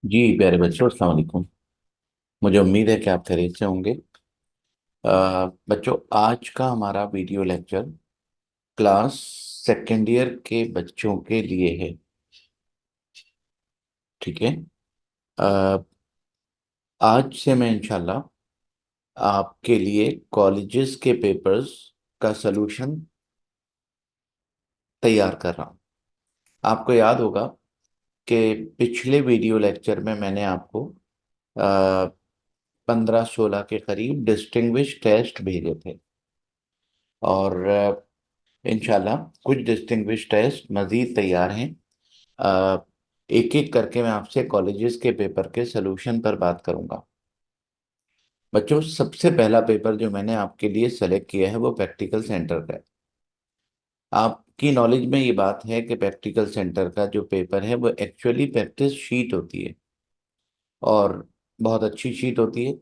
जी प्यारे बच्चों, अस्सलाम वालेकुम। मुझे उम्मीद है कि आप खैरियत से होंगे। बच्चों, आज का हमारा video lecture class second year के बच्चों के लिए है। ठीक है। अ, आज से मैं इंशाल्लाह आपके लिए कॉलेजेस के पेपर्स का सलूशन तैयार कर रहा हूँ। आपको याद होगा कि पिछले वीडियो लेक्चर में मैंने आपको 15-16 के करीब डिस्टिंग्विश टेस्ट भेजे थे, और इंशाल्लाह कुछ डिस्टिंग्विश टेस्ट मजीद तैयार हैं। एक एक करके मैं आपसे कॉलेजेस के पेपर के सलूशन पर बात करूंगा। बच्चों, सबसे पहला पेपर जो मैंने आपके लिए सेलेक्ट किया है वो प्रैक्टिकल सेंटर का है। आपकी नॉलेज में ये बात है कि प्रैक्टिकल सेंटर का जो पेपर है वो एक्चुअली प्रैक्टिस शीट होती है, और बहुत अच्छी शीट होती है।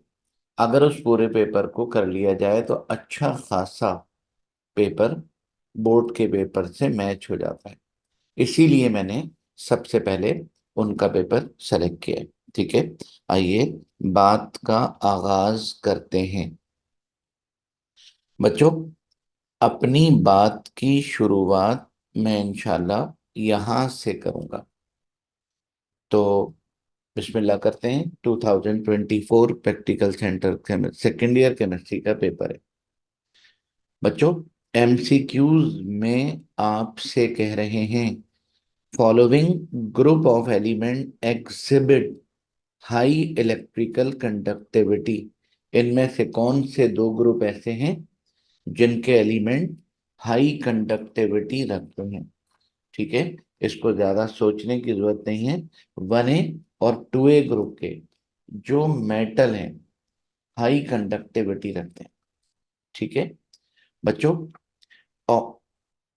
अगर उस पूरे पेपर को कर लिया जाए तो अच्छा खासा पेपर बोर्ड के पेपर से मैच हो जाता है। इसीलिए मैंने सबसे पहले उनका पेपर सेलेक्ट किया है। ठीक है। आइए बात का आगाज करते हैं। बच्चों, अपनी बात की शुरुआत मैं इंशाल्लाह यहां से करूंगा। तो बिस्मिल्लाह करते हैं। 2024 practical centre second year chemistry का पेपर है। बच्चों, एमसीक्यूज में आपसे कह रहे हैं, following group of element exhibit high electrical conductivity. इनमें से कौन से दो ग्रुप ऐसे हैं जिनके एलिमेंट हाई कंडक्टिविटी रखते हैं? ठीक है। इसको ज्यादा सोचने की जरूरत नहीं है। 1A और 2A ग्रुप के जो मेटल हैं हाई कंडक्टिविटी रखते हैं। ठीक है। बच्चों,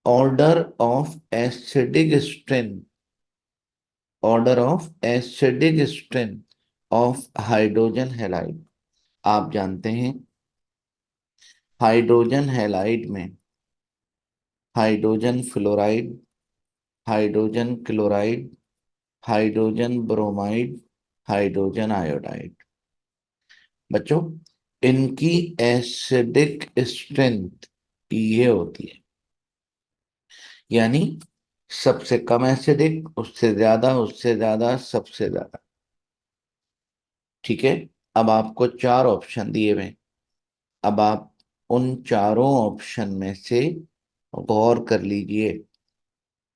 order of acidic strength, order of acidic strength of hydrogen halide. आप जानते हैं हाइड्रोजन हैलाइड में hydrogen fluoride, hydrogen chloride, hydrogen bromide, hydrogen iodide. बच्चों, इनकी एसिडिक स्ट्रेंथ ये होती है, यानी सबसे कम एसिडिक, उससे ज्यादा, उससे ज्यादा, सबसे ज्यादा। ठीक है। अब आपको चार ऑप्शन दिए हुए हैं। अब आप उन चारों ऑप्शन में से गौर कर लीजिए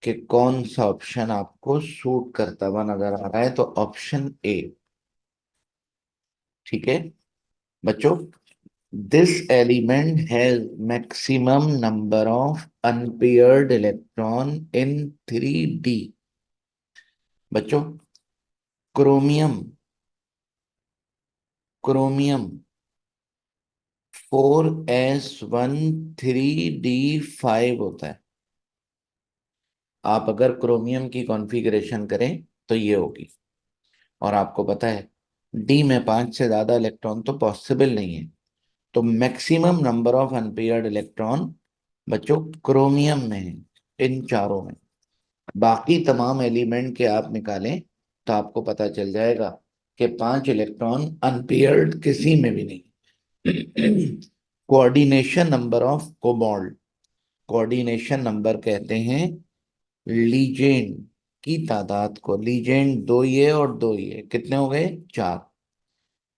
कि कौन सा ऑप्शन आपको सूट करता हुआ नजर आ रहा है। तो ऑप्शन ए। ठीक है। बच्चों, this element has maximum number of unpaired electron in 3D। बच्चों, क्रोमियम, क्रोमियम 4s1 3d5 होता है। आप अगर क्रोमियम की कॉन्फ़िगरेशन करें तो ये होगी। और आपको पता है डी में 5 से ज्यादा इलेक्ट्रॉन तो पॉसिबल नहीं है। तो maximum number of unpaired electron बच्चों क्रोमियम में है, इन चारों में। बाकी तमाम एलिमेंट के आप निकालें तो आपको पता चल जाएगा कि 5 इलेक्ट्रॉन अनपेयर्ड किसी में भी नहीं। Coordination number of cobalt, coordination number कहते हैं लीजेंड की तादाद को। लीजेंड दो ये और दो ये कितने हो गए? 4।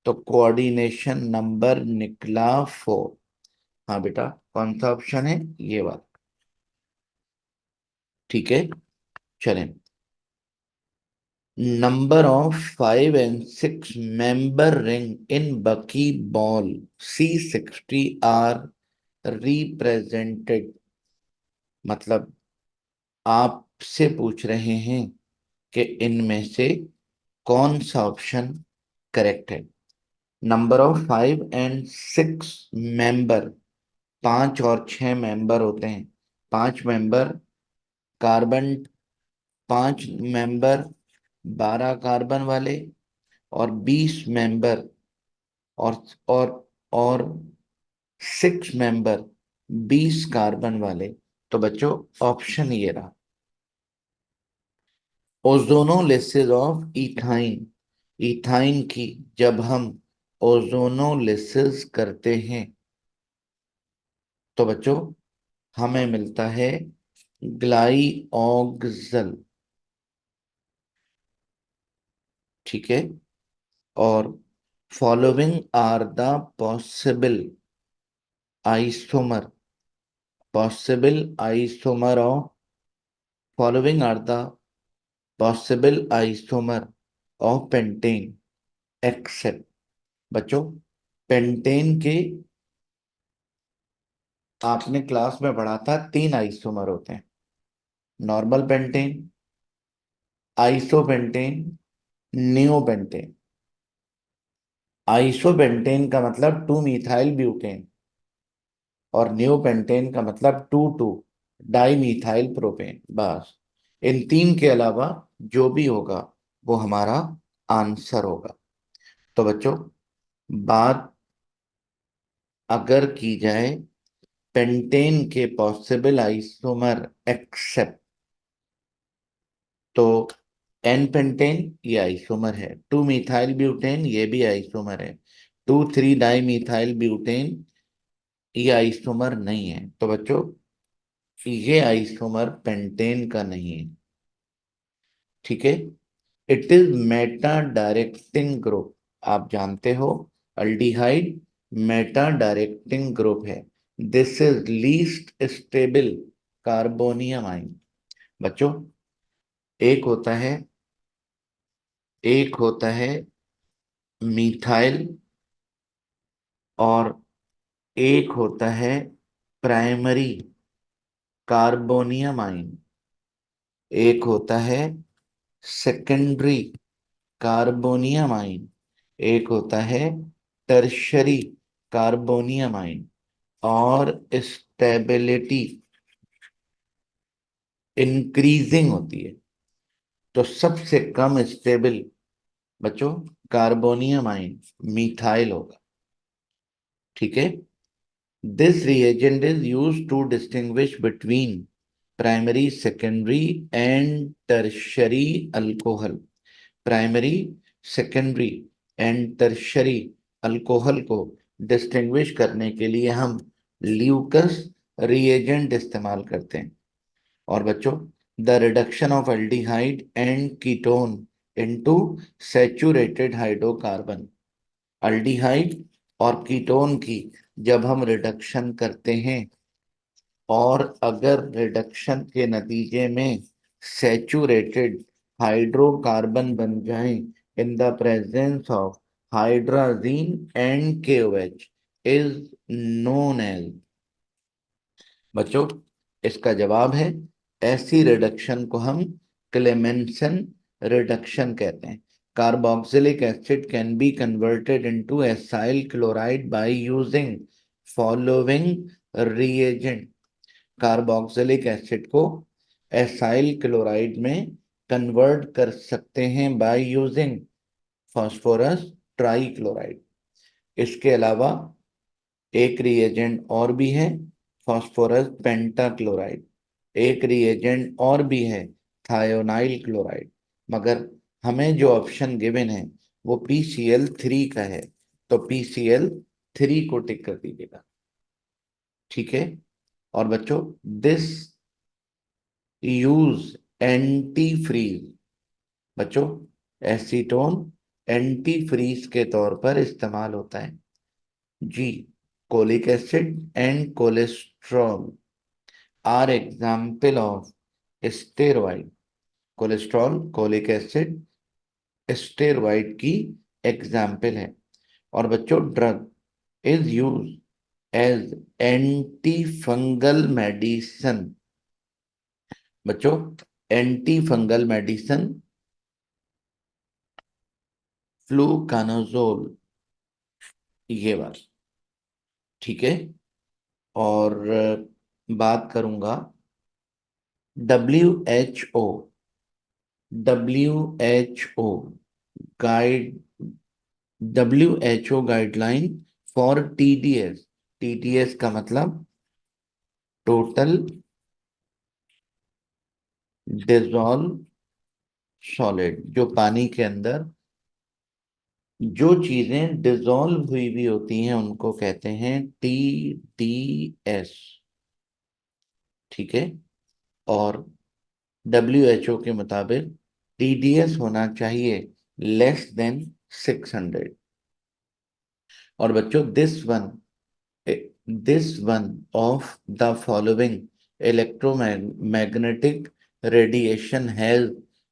तो कोऑर्डिनेशन नंबर निकला 4। हाँ बेटा, कौन सा ऑप्शन है? ये बात। ठीक है। चलें। Number of 5 and 6 member ring in बकी बॉल C60 आर रिप्रेजेंटेड। मतलब आपसे पूछ रहे हैं कि इनमें से कौन सा ऑप्शन करेक्ट है। नंबर ऑफ 5 and 6 मेंबर, 5 और 6 मेंबर होते हैं। 5 मेंबर कार्बन, 5 मेंबर 12 कार्बन वाले, और 20 मेंबर, और और और 6 मेंबर 20 कार्बन वाले। तो बच्चों, ऑप्शन ये रहा। ओजोनोलिसिस ऑफ इथाइन, इथाइन की जब हम ओजोनोलिसिस करते हैं तो बच्चों हमें मिलता है ग्लाइऑक्सल। ठीक है। और following are the possible isomer possible isomer of following are the possible isomer of pentane except. बच्चों पेंटेन के आपने क्लास में पढ़ा था 3 आइसोमर होते हैं। Normal pentane, isopentane, neopentane. Isopentane का मतलब 2 मिथाइल ब्यूटेन और नियोपेंटेन का मतलब 2 डाई मिथाइल प्रोपेन। बस इन 3 के अलावा जो भी होगा वो हमारा आंसर होगा। तो बच्चों बात अगर की जाए पेंटेन के पॉसिबल आइसोमर एक्सेप्ट, तो एन पेंटेन ये आइसोमर है, 2 मिथाइल ब्यूटेन ये भी आइसोमर है, 2,3 डाई मिथाइल ब्यूटेन ये आइसोमर नहीं है। तो बच्चों ये आइसोमर पेंटेन का नहीं है। ठीक है। It is Meta directing group. आप जानते हो अल्डिहाइड मेटा डायरेक्टिंग ग्रुप है। This is least stable carbonium आइन। बच्चों एक होता है एक होता है मीथाइल और एक होता है प्राइमरी कार्बोनियम आइन। एक होता है सेकेंडरी कार्बोनियम आइन। एक होता है टर्शरी कार्बोनियम आइन। और स्टेबिलिटी इंक्रीजिंग होती है। तो सबसे कम स्टेबल बच्चों कार्बोनियम आइन मीथाइल होगा। ठीक है। This reagent is used to distinguish between primary, secondary and tertiary alcohol। Primary, secondary and tertiary alcohol को डिस्टिंग्विश करने के लिए हम ल्यूकस रिएजेंट इस्तेमाल करते हैं। और बच्चों the reduction of aldehyde and ketone into saturated hydrocarbon. Aldehyde और कीटोन की जब हम रिडक्शन करते हैं और अगर रिडक्शन के नतीजे में सैचुरेटेड हाइड्रोकार्बन बन जाएं in the presence of hydrazine and KOH is known as. बच्चों इसका जवाब है ऐसी रिडक्शन को हम क्लेमेंसन रिडक्शन कहते हैं। Carboxylic acid can be converted into acyl chloride by using following reagent. Carboxylic acid को एसाइल क्लोराइड में कन्वर्ट कर सकते हैं बाय यूजिंग फास्फोरस ट्राइक्लोराइड। इसके अलावा एक रिएजेंट और भी है फास्फोरस पेंटाक्लोराइड। एक रिएजेंट और भी है थायोनाइल क्लोराइड। मगर हमें जो ऑप्शन गिवन है वो PCl3 का है। तो PCl3 को टिक कर दीजिएगा। ठीक है। और बच्चों दिस यूज एंटी फ्रीज। बच्चों एसीटोन एंटी फ्रीज के तौर पर इस्तेमाल होता है। जी cholic acid and cholesterol are example of steroid. Cholesterol cholic acid steroid की एग्जाम्पल है। और बच्चों drug is use as antifungal medicine. बच्चों एंटी फंगल मेडिसन फ्लूकानाजोल ये बात। ठीक है। और बात करूंगा WHO WHO guide WHO guideline for TDS। TDS का मतलब टोटल डिजॉल्व सॉलिड, जो पानी के अंदर जो चीजें डिसॉल्व हुई भी होती हैं उनको कहते हैं TDS। ठीक है। और WHO के मुताबिक TDS होना चाहिए <<600। और बच्चों this one of the following electromagnetic radiation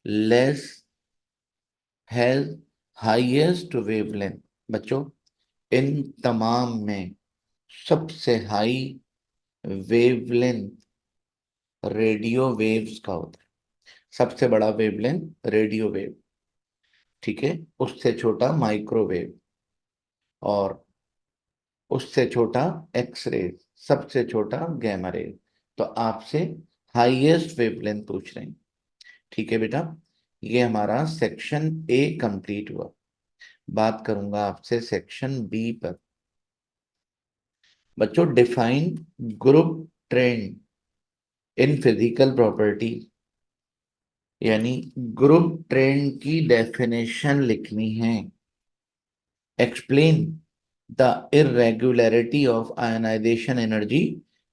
less has highest wavelength. बच्चों, इन तमाम में सबसे हाई वेवलेंथ रेडियो वेव्स का होता है। सबसे बड़ा वेवलेंथ रेडियो वेव। ठीक है। उससे छोटा माइक्रोवेव, और उससे छोटा एक्सरे, सबसे छोटा गैमा रे। तो आपसे हाईएस्ट वेवलेंथ पूछ रहे हैं। ठीक है बेटा, ये हमारा सेक्शन ए कंप्लीट हुआ। बात करूंगा आपसे सेक्शन बी पर। बच्चों, define group trend in physical property, यानी ग्रुप ट्रेंड की डेफिनेशन लिखनी है। Explain the irregularity of ionization energy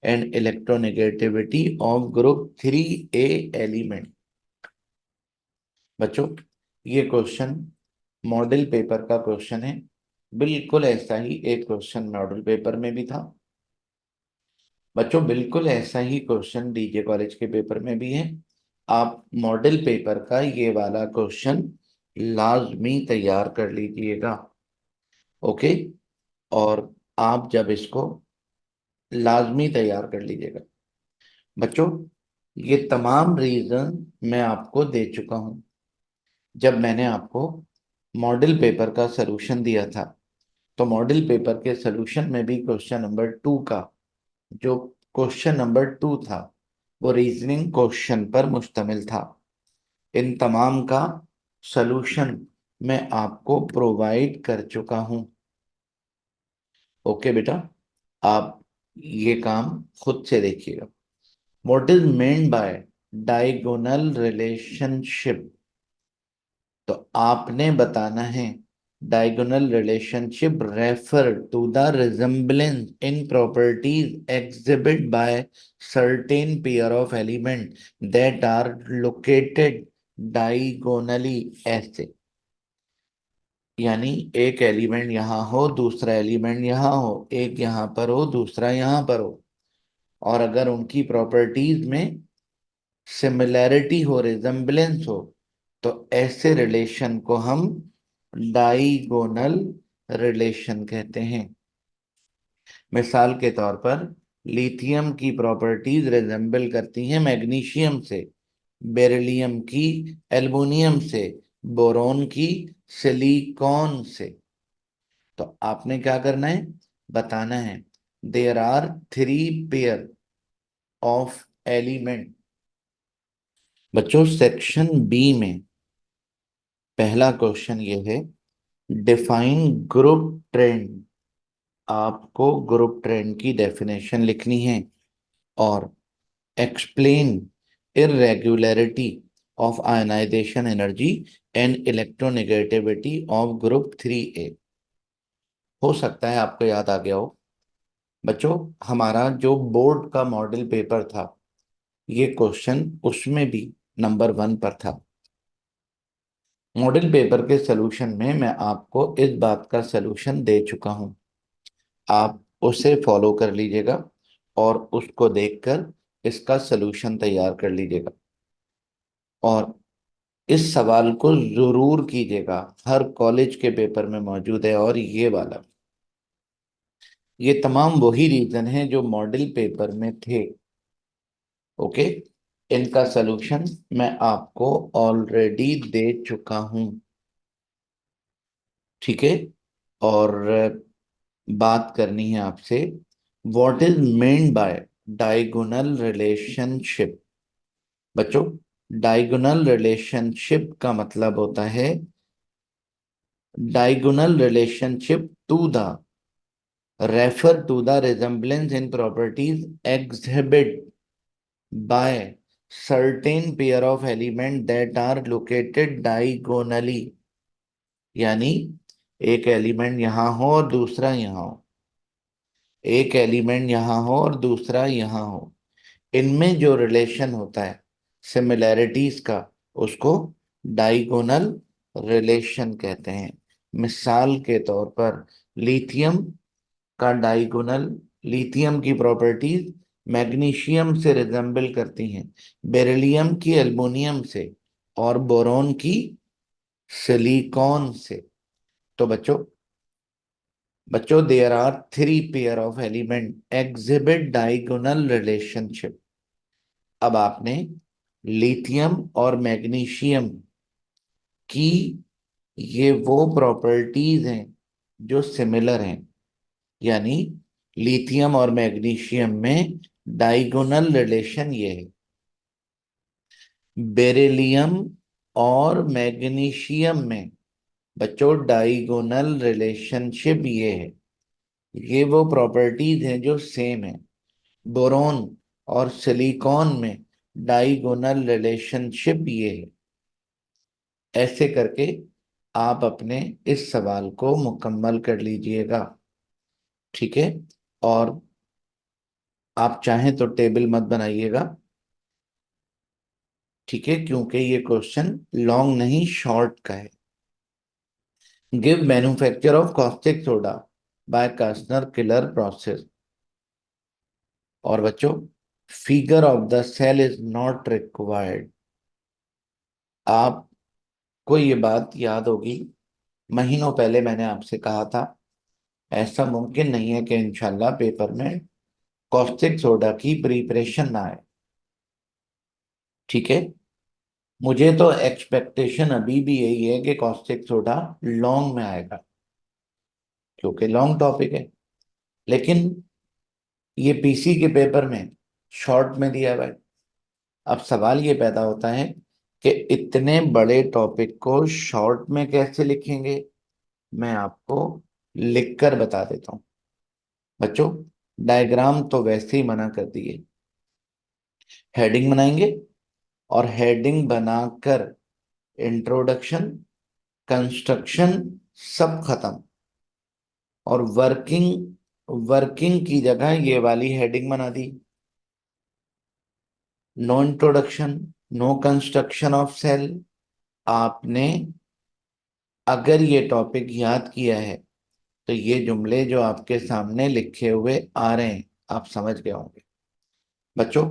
and electronegativity of group 3A element। बच्चों, ये क्वेश्चन मॉडल पेपर का क्वेश्चन है। बिल्कुल ऐसा ही एक क्वेश्चन मॉडल पेपर में भी था। बच्चों, बिल्कुल ऐसा ही क्वेश्चन डीजे कॉलेज के पेपर में भी है। आप मॉडल पेपर का ये वाला क्वेश्चन लाजमी तैयार कर लीजिएगा। ओके। और आप जब इसको लाजमी तैयार कर लीजिएगा। बच्चों, ये तमाम रीजन मैं आपको दे चुका हूं जब मैंने आपको मॉडल पेपर का सलूशन दिया था। तो मॉडल पेपर के सलूशन में भी क्वेश्चन नंबर 2 का जो क्वेश्चन नंबर 2 था वो रीजनिंग क्वेश्चन पर मुश्तमिल था। इन तमाम का सलूशन मैं आपको प्रोवाइड कर चुका हूं। ओके बेटा, आप ये काम खुद से देखिएगा। What is meant by diagonal relationship? तो आपने बताना है diagonal relationship refer to the resemblance in properties exhibited by certain pair of elements that are located diagonally ऐसे। यानी एक एलिमेंट यहां हो, दूसरा एलिमेंट यहां हो, एक यहां पर हो, दूसरा यहां पर हो, और अगर उनकी प्रॉपर्टीज में सिमिलैरिटी हो, रिजेम्बलेंस हो, तो ऐसे रिलेशन को हम डाइगोनल रिलेशन कहते हैं। मिसाल के तौर पर लिथियम की प्रॉपर्टीज रिजेंबल करती हैं मैग्नीशियम से, बेरिलियम की एल्युमिनियम से, बोरॉन की सिलिकॉन से। तो आपने क्या करना है, बताना है there are 3 pair of element. बच्चों, सेक्शन बी में पहला क्वेश्चन ये है, डिफाइन ग्रुप ट्रेंड। आपको ग्रुप ट्रेंड की डेफिनेशन लिखनी है। और explain irregularity of ionization energy and electronegativity of group 3A। हो सकता है आपको याद आ गया हो। बच्चों, हमारा जो बोर्ड का मॉडल पेपर था, ये क्वेश्चन उसमें भी नंबर 1 पर था। मॉडल पेपर के सलूशन में मैं आपको इस बात का सलूशन दे चुका हूं। आप उसे फॉलो कर लीजिएगा और उसको देखकर इसका सलूशन तैयार कर लीजिएगा। और इस सवाल को जरूर कीजिएगा, हर कॉलेज के पेपर में मौजूद है। और ये वाला, ये तमाम वही रीजन है जो मॉडल पेपर में थे। ओके। इनका सलूशन मैं आपको ऑलरेडी दे चुका हूं। ठीक है। और बात करनी है आपसे, what is meant by diagonal relationship. बच्चों, डायगोनल रिलेशनशिप का मतलब होता है diagonal relationship to the refer to the resemblance in properties exhibit by certain pair of element that are located diagonally। यानी एक एलिमेंट यहां हो और दूसरा यहां हो, एक एलिमेंट यहां हो और दूसरा यहां हो, इनमें जो रिलेशन होता है सिमिलैरिटीज का, उसको डाइगोनल रिलेशन कहते हैं। मिसाल के तौर पर लिथियम का डाइगोनल, लिथियम की प्रॉपर्टीज मैग्नीशियम से रिजेंबल करती हैं, बेरिलियम की एल्युमिनियम से, और बोरॉन की सिलिकॉन से। तो बच्चों बच्चों there are three pair of element exhibit diagonal relationship. अब आपने लिथियम और मैग्नीशियम की ये वो प्रॉपर्टीज हैं जो सिमिलर हैं, यानी लिथियम और मैग्नीशियम में डाइगोनल रिलेशन ये है। बेरिलियम और मैग्नीशियम में बच्चों डाइगोनल रिलेशनशिप ये है। ये वो प्रॉपर्टीज हैं जो सेम है। बोरॉन और सिलिकॉन में डाइगोनल रिलेशनशिप ये है। ऐसे करके आप अपने इस सवाल को मुकम्मल कर लीजिएगा, ठीक है। और आप चाहें तो टेबल मत बनाइएगा, ठीक है, क्योंकि ये क्वेश्चन लॉन्ग नहीं शॉर्ट का है। Give manufacture of caustic soda by Castner Kellner process. और बच्चों figure of the cell is not required. आपको ये बात याद होगी, महीनों पहले मैंने आपसे कहा था ऐसा मुमकिन नहीं है कि इंशाल्लाह पेपर में कॉस्टिक सोडा की प्रिपरेशन ना आए, ठीक है। मुझे तो एक्सपेक्टेशन अभी भी यही है कि कॉस्टिक सोडा लॉन्ग में आएगा, क्योंकि लॉन्ग टॉपिक है। लेकिन ये पीसी के पेपर में शॉर्ट में दिया हुआ है। अब सवाल ये पैदा होता है कि इतने बड़े टॉपिक को शॉर्ट में कैसे लिखेंगे। मैं आपको लिखकर बता देता हूँ बच्चों। डायग्राम तो वैसे ही मना कर दिए, हेडिंग बनाएंगे, और हेडिंग बनाकर इंट्रोडक्शन, कंस्ट्रक्शन सब खत्म, और वर्किंग वर्किंग की जगह ये वाली हेडिंग बना दी, no introduction, no construction of cell. आपने अगर ये टॉपिक याद किया है तो ये जुमले जो आपके सामने लिखे हुए आ रहे हैं आप समझ गए होंगे बच्चों।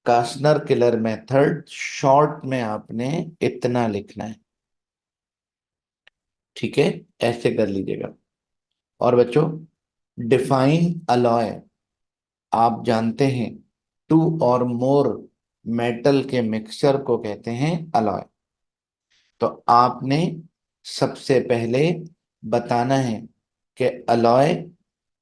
कास्नर किलर मेथड शॉर्ट में आपने इतना लिखना है, ठीक है, ऐसे कर लीजिएगा। और बच्चों डिफाइन अलॉय, आप जानते हैं टू और मोर मेटल के मिक्सचर को कहते हैं अलॉय। तो आपने सबसे पहले बताना है कि alloy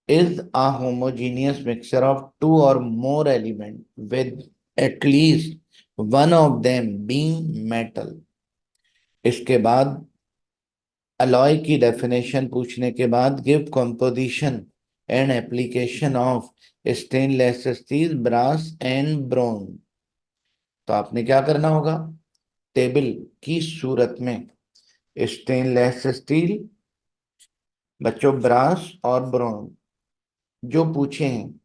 is a homogeneous mixture of two or more element with at least one of them being metal. इसके बाद अलॉय की डेफिनेशन पूछने के बाद give composition and application of stainless steel, brass and bronze. तो आपने क्या करना होगा, टेबल की सूरत में स्टेनलेस स्टील, बच्चों ब्रास और ब्रोंज जो पूछे हैं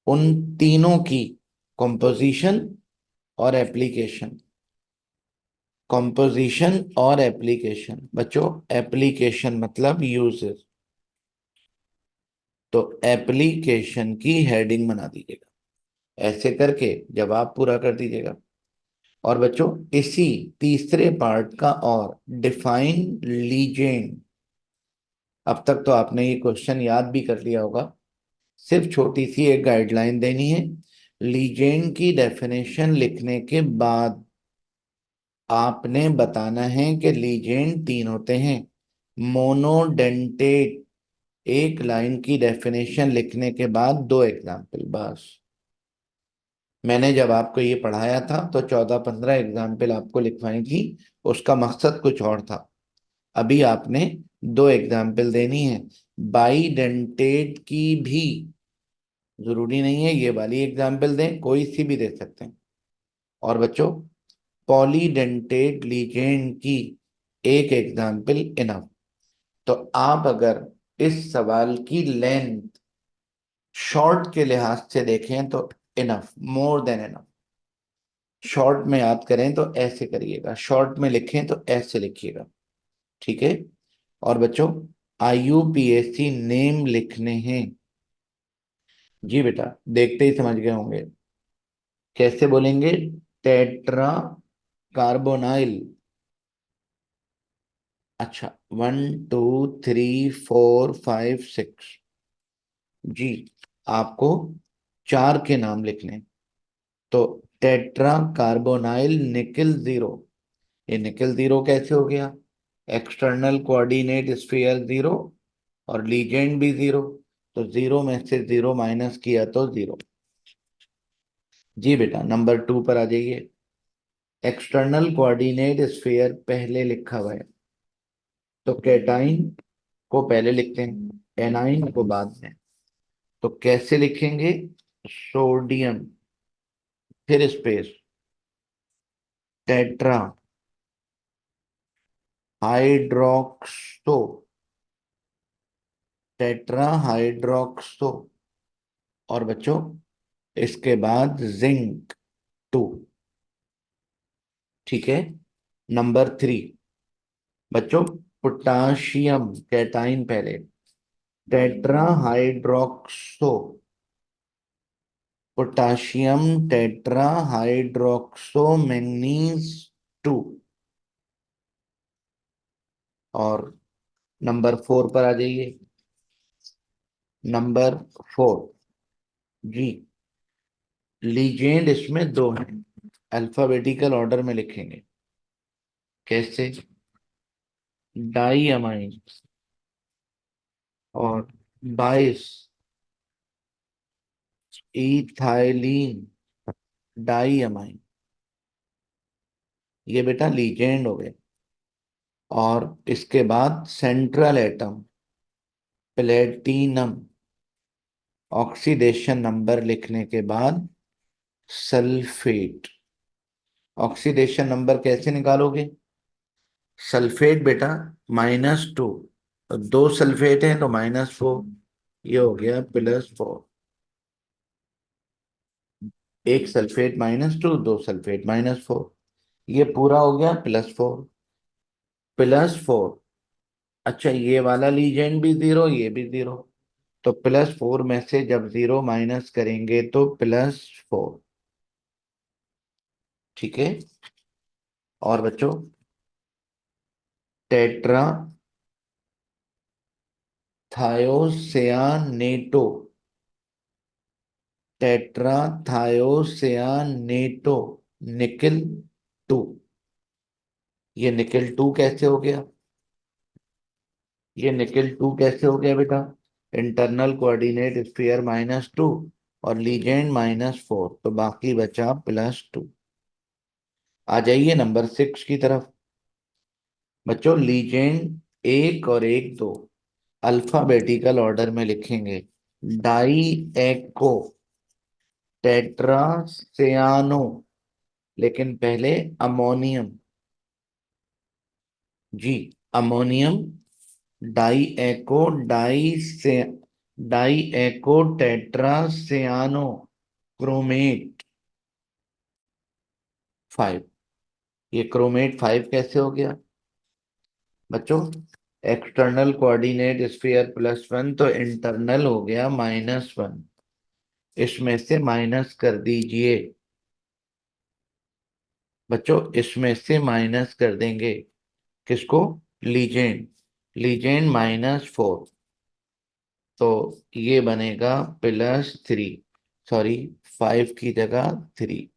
उन तीनों की कंपोजिशन और एप्लीकेशन, कंपोजिशन और एप्लीकेशन। बच्चों एप्लीकेशन मतलब यूजेस, तो एप्लीकेशन की हेडिंग बना दीजिएगा। ऐसे करके जवाब पूरा कर दीजिएगा। और बच्चों इसी तीसरे पार्ट का और डिफाइन लीजेंड, अब तक तो आपने ये क्वेश्चन याद भी कर लिया होगा, सिर्फ छोटी सी एक गाइडलाइन देनी है। लीजेंड की डेफिनेशन लिखने के बाद आपने बताना है कि लीजेंड तीन होते हैं, मोनोडेंटेट। एक लाइन की डेफिनेशन लिखने के बाद दो एग्जाम्पल बस। मैंने जब आपको ये पढ़ाया था तो 14-15 एग्जाम्पल आपको लिखवाई थी, उसका मकसद कुछ और था। अभी आपने दो एग्जाम्पल देनी है। बाईडेंटेट की भी जरूरी नहीं है ये वाली एग्जाम्पल दें, कोई सी भी दे सकते हैं। और बच्चों पॉलीडेंटेट लीजेंड की एक एग्जाम्पल इनफ। तो आप अगर इस सवाल की लेंथ शॉर्ट के लिहाज से देखें तो enough, more than enough. Short में याद करें तो ऐसे करिएगा, शॉर्ट में लिखें तो ऐसे लिखिएगा। ठीक है। और बच्चों, IUPAC नेम लिखने हैं। जी बेटा, देखते ही समझ गए होंगे। कैसे बोलेंगे? Tetra carbonyl. अच्छा, 1 2 3 4 5 6। जी, आपको चार के नाम लिखने। तो टेट्रा कार्बोनाइल निकिल जीरो। ये निकिल जीरो कैसे हो गया? एक्सटर्नल कोऑर्डिनेट स्फीयर जीरो और लीजेंड भी जीरो। तो जीरो में से जीरो माइनस किया तो जीरो। जी बेटा, नंबर 2 पर आ जाइए। एक्सटर्नल कोऑर्डिनेट स्फीयर पहले लिखा हुआ है, तो कैटाइन को पहले लिखते हैं, एनाइन को बाद में। तो कैसे लिखेंगे? सोडियम, फिर space, tetra hydroxo, tetra hydroxo. और बच्चों, इसके बाद जिंक 2। ठीक है। नंबर 3, बच्चों पोटाशियम कैटाइन पहले, tetra hydroxo, potassium tetra hydroxo manganese 2। और नंबर 4 पर आ जाइए। नंबर 4, जी, लीजेंड इसमें दो हैं, अल्फाबेटिकल ऑर्डर में लिखेंगे। कैसे? डाई अमाइन और 22 इथाइलिन डाई अमाइन। ये बेटा लीजेंड हो गए। और इसके बाद central atom platinum, oxidation number लिखने के बाद सल्फेट। ऑक्सीडेशन नंबर कैसे निकालोगे? सल्फेट बेटा -2, तो दो सल्फेट हैं तो -4, ये हो गया +4। एक सल्फेट -2, दो सल्फेट -4, ये पूरा हो गया +4। +4। अच्छा, ये वाला लीजेंड भी जीरो, ये भी जीरो। तो +4 में से जब जीरो माइनस करेंगे तो +4। ठीक है। और बच्चों, टेट्रा थायोसियानेटो, टेट्रा थायोसियानेटो निकिल 2। ये निकिल 2 कैसे हो गया? ये निकिल 2 कैसे हो गया बेटा? इंटरनल कोऑर्डिनेट स्फीयर -2 और लीजेंड -4, तो बाकी बचा +2। आ जाइए नंबर 6 की तरफ। बच्चों, लीजेंड एक और एक दो अल्फाबेटिकल ऑर्डर में लिखेंगे। डाई एको टेट्रासियानो, लेकिन पहले अमोनियम। जी, अमोनियम डाई एको से डाई एको टेट्रासियानो क्रोमेट 5। ये क्रोमेट 5 कैसे हो गया बच्चों? एक्सटर्नल कोऑर्डिनेट स्फीयर +1, तो इंटरनल हो गया -1। इसमें से माइनस कर दीजिए बच्चों, इसमें से माइनस कर देंगे किसको? लीजेंड। लीजेंड -4, तो ये बनेगा +3, सॉरी 5 की जगह 3।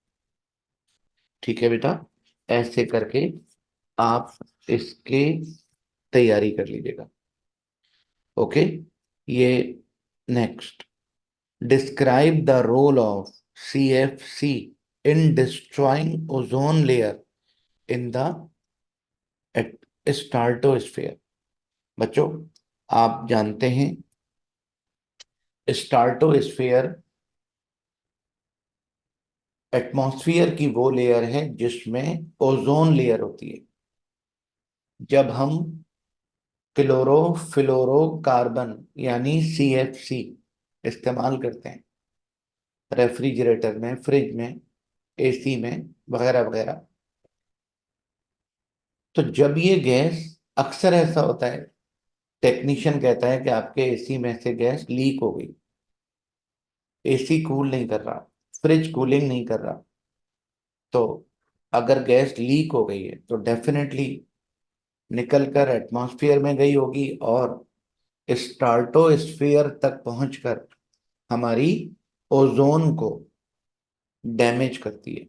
ठीक है बेटा, ऐसे करके आप इसके तैयारी कर लीजिएगा। ओके। ये next, describe the role of CFC in destroying ozone layer in the stratosphere. बच्चों, आप जानते हैं स्ट्राटोस्फेयर एटमॉस्फेयर की वो लेयर है जिसमें ओजोन लेयर होती है। जब हम क्लोरोफ्लोरोकार्बन यानी CFC इस्तेमाल करते हैं रेफ्रिजरेटर में, फ्रिज में, AC में, वगैरह वगैरह। तो जब ये गैस, अक्सर ऐसा होता है, टेक्नीशियन कहता है कि आपके AC में से गैस लीक हो गई, AC कूल नहीं कर रहा, फ्रिज कूलिंग नहीं कर रहा। तो अगर गैस लीक हो गई है तो डेफिनेटली निकल कर एटमॉस्फेयर में गई होगी और स्ट्राटोस्फेयर तक पहुंचकर हमारी ओजोन को डैमेज करती है।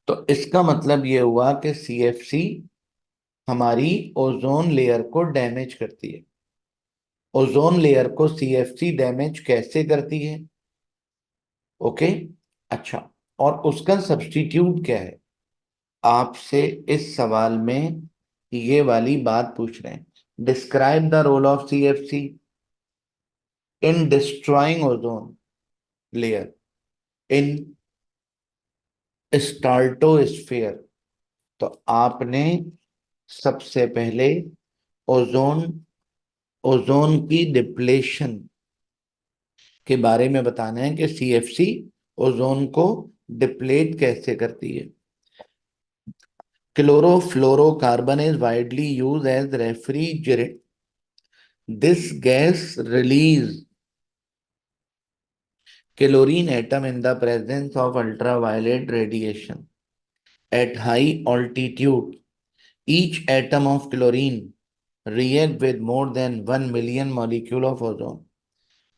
तो इसका मतलब ये हुआ कि CFC हमारी ओजोन लेयर को डैमेज करती है। ओजोन लेयर को CFC डैमेज कैसे करती है? ओके, अच्छा, और उसका सब्स्टिट्यूट क्या है? आपसे इस सवाल में ये वाली बात पूछ रहे हैं। Describe the role of CFC in destroying ozone layer in stratosphere. तो आपने सबसे पहले ओजोन ओजोन की डिप्लेशन के बारे में बताना है कि CFC ओजोन को डिप्लेट कैसे करती है। Chlorofluorocarbon is widely use as refrigerant. This gas release chlorine atom in the presence of ultraviolet radiation at high altitude. Each atom of chlorine react with more than 1 million molecule of ozone.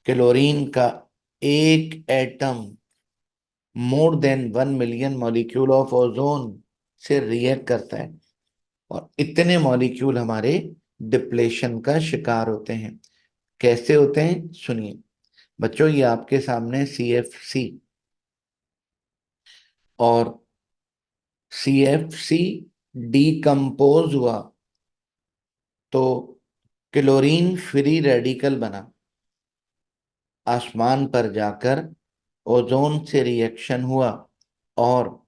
Chlorine का एक atom more than 1 million molecule of ozone से react करता है, और इतने molecule हमारे depletion का शिकार होते हैं। कैसे होते हैं सुनिए बच्चों, ये आपके सामने CFC, और CFC डीकम्पोज हुआ तो क्लोरीन फ्री रेडिकल बना, आसमान पर जाकर ओजोन से रिएक्शन हुआ और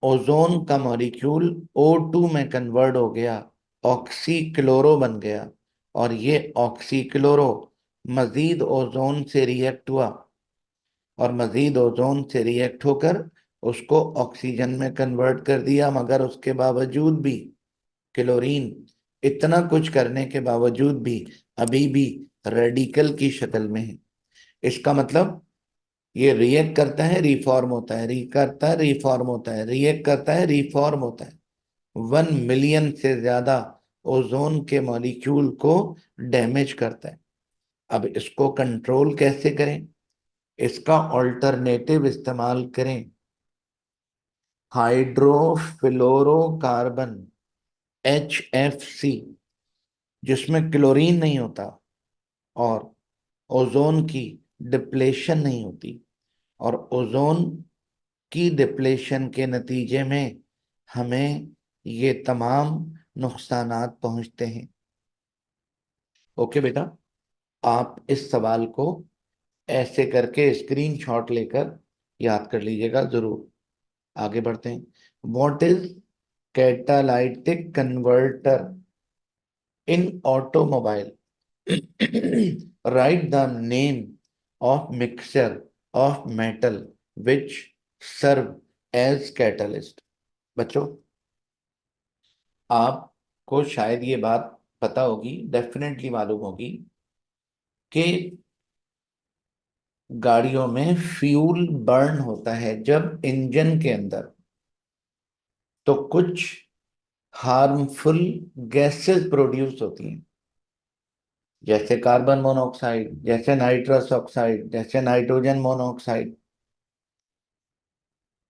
ओजोन का मॉलिक्यूल O2 में कन्वर्ट हो गया, ऑक्सीक्लोरो बन गया, और ये ऑक्सीक्लोरो मजीद ओजोन से रिएक्ट हुआ और मजीद ओजोन से रिएक्ट होकर उसको ऑक्सीजन में कन्वर्ट कर दिया। मगर उसके बावजूद भी क्लोरीन इतना कुछ करने के बावजूद भी अभी भी रेडिकल की शक्ल में है। इसका मतलब ये रिएक्ट करता है, रिफॉर्म होता है, री करता है, रिफॉर्म होता है, रिएक्ट करता है, रिफॉर्म होता है। 1 मिलियन से ज्यादा ओजोन के मॉलिक्यूल को डैमेज करता है। अब इसको कंट्रोल कैसे करें? इसका ऑल्टरनेटिव इस्तेमाल करें, हाइड्रोफ्लोरोकार्बन HFC, जिसमें क्लोरीन नहीं होता और ओजोन की डिप्लेशन नहीं होती, और ओजोन की डिप्लेशन के नतीजे में हमें ये तमाम नुकसानात पहुंचते हैं। ओके बेटा, आप इस सवाल को ऐसे करके स्क्रीनशॉट लेकर याद कर लीजिएगा जरूर। आगे बढ़ते हैं। What is catalytic converter in automobile? Write the name of mixture of metal which serve as catalyst. बच्चों, आपको शायद ये बात पता होगी, डेफिनेटली मालूम होगी कि गाड़ियों में फ्यूल बर्न होता है जब इंजन के अंदर, तो कुछ हार्मफुल गैसेस प्रोड्यूस होती हैं, जैसे कार्बन मोनोऑक्साइड, जैसे नाइट्रस ऑक्साइड, जैसे नाइट्रोजन मोनोऑक्साइड।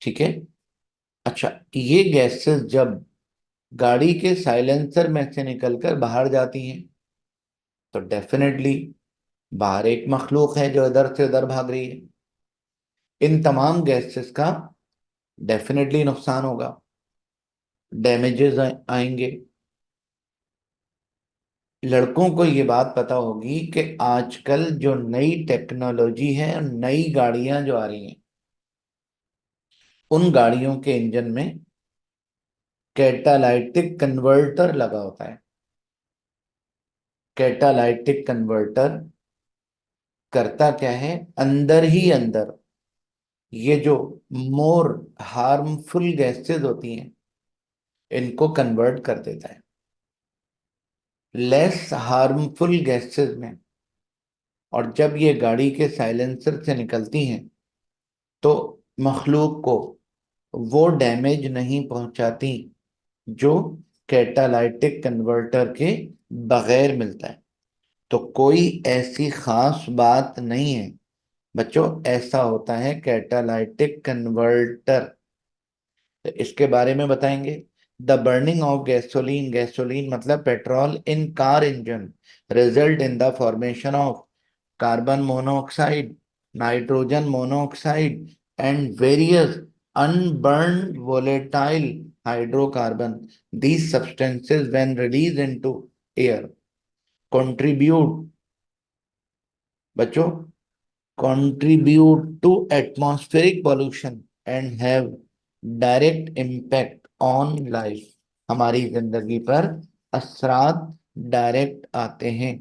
ठीक है, अच्छा, ये गैसेस जब गाड़ी के साइलेंसर में से निकलकर बाहर जाती हैं तो डेफिनेटली बाहर एक मखलूक है जो इधर से उधर भाग रही है। इन तमाम गैसेस का डेफिनेटली नुकसान होगा, डैमेजेस आएंगे। लड़कों को ये बात पता होगी कि आजकल जो नई टेक्नोलॉजी है, नई गाड़ियां जो आ रही हैं, उन गाड़ियों के इंजन में कैटालाइटिक कन्वर्टर लगा होता है। कैटालाइटिक कन्वर्टर करता क्या है, अंदर ही अंदर ये जो मोर हार्मफुल गैसेस होती हैं इनको कन्वर्ट कर देता है लेस हार्मफुल गैसेस में। और जब ये गाड़ी के साइलेंसर से निकलती हैं तो मखलूक को वो डैमेज नहीं पहुंचाती जो कैटालाइटिक कन्वर्टर के बगैर मिलता है। तो कोई ऐसी खास बात नहीं है बच्चों, ऐसा होता है कैटालाइटिक कन्वर्टर। तो इसके बारे में बताएंगे। The burning of gasoline, gasoline मतलब petrol, in car engine result in the formation of carbon monoxide, nitrogen monoxide and various unburned volatile hydrocarbon. These substances when released into air contribute, बच्चों, contribute to atmospheric pollution and have direct impact on life. हमारी जिंदगी पर असरात direct आते हैं।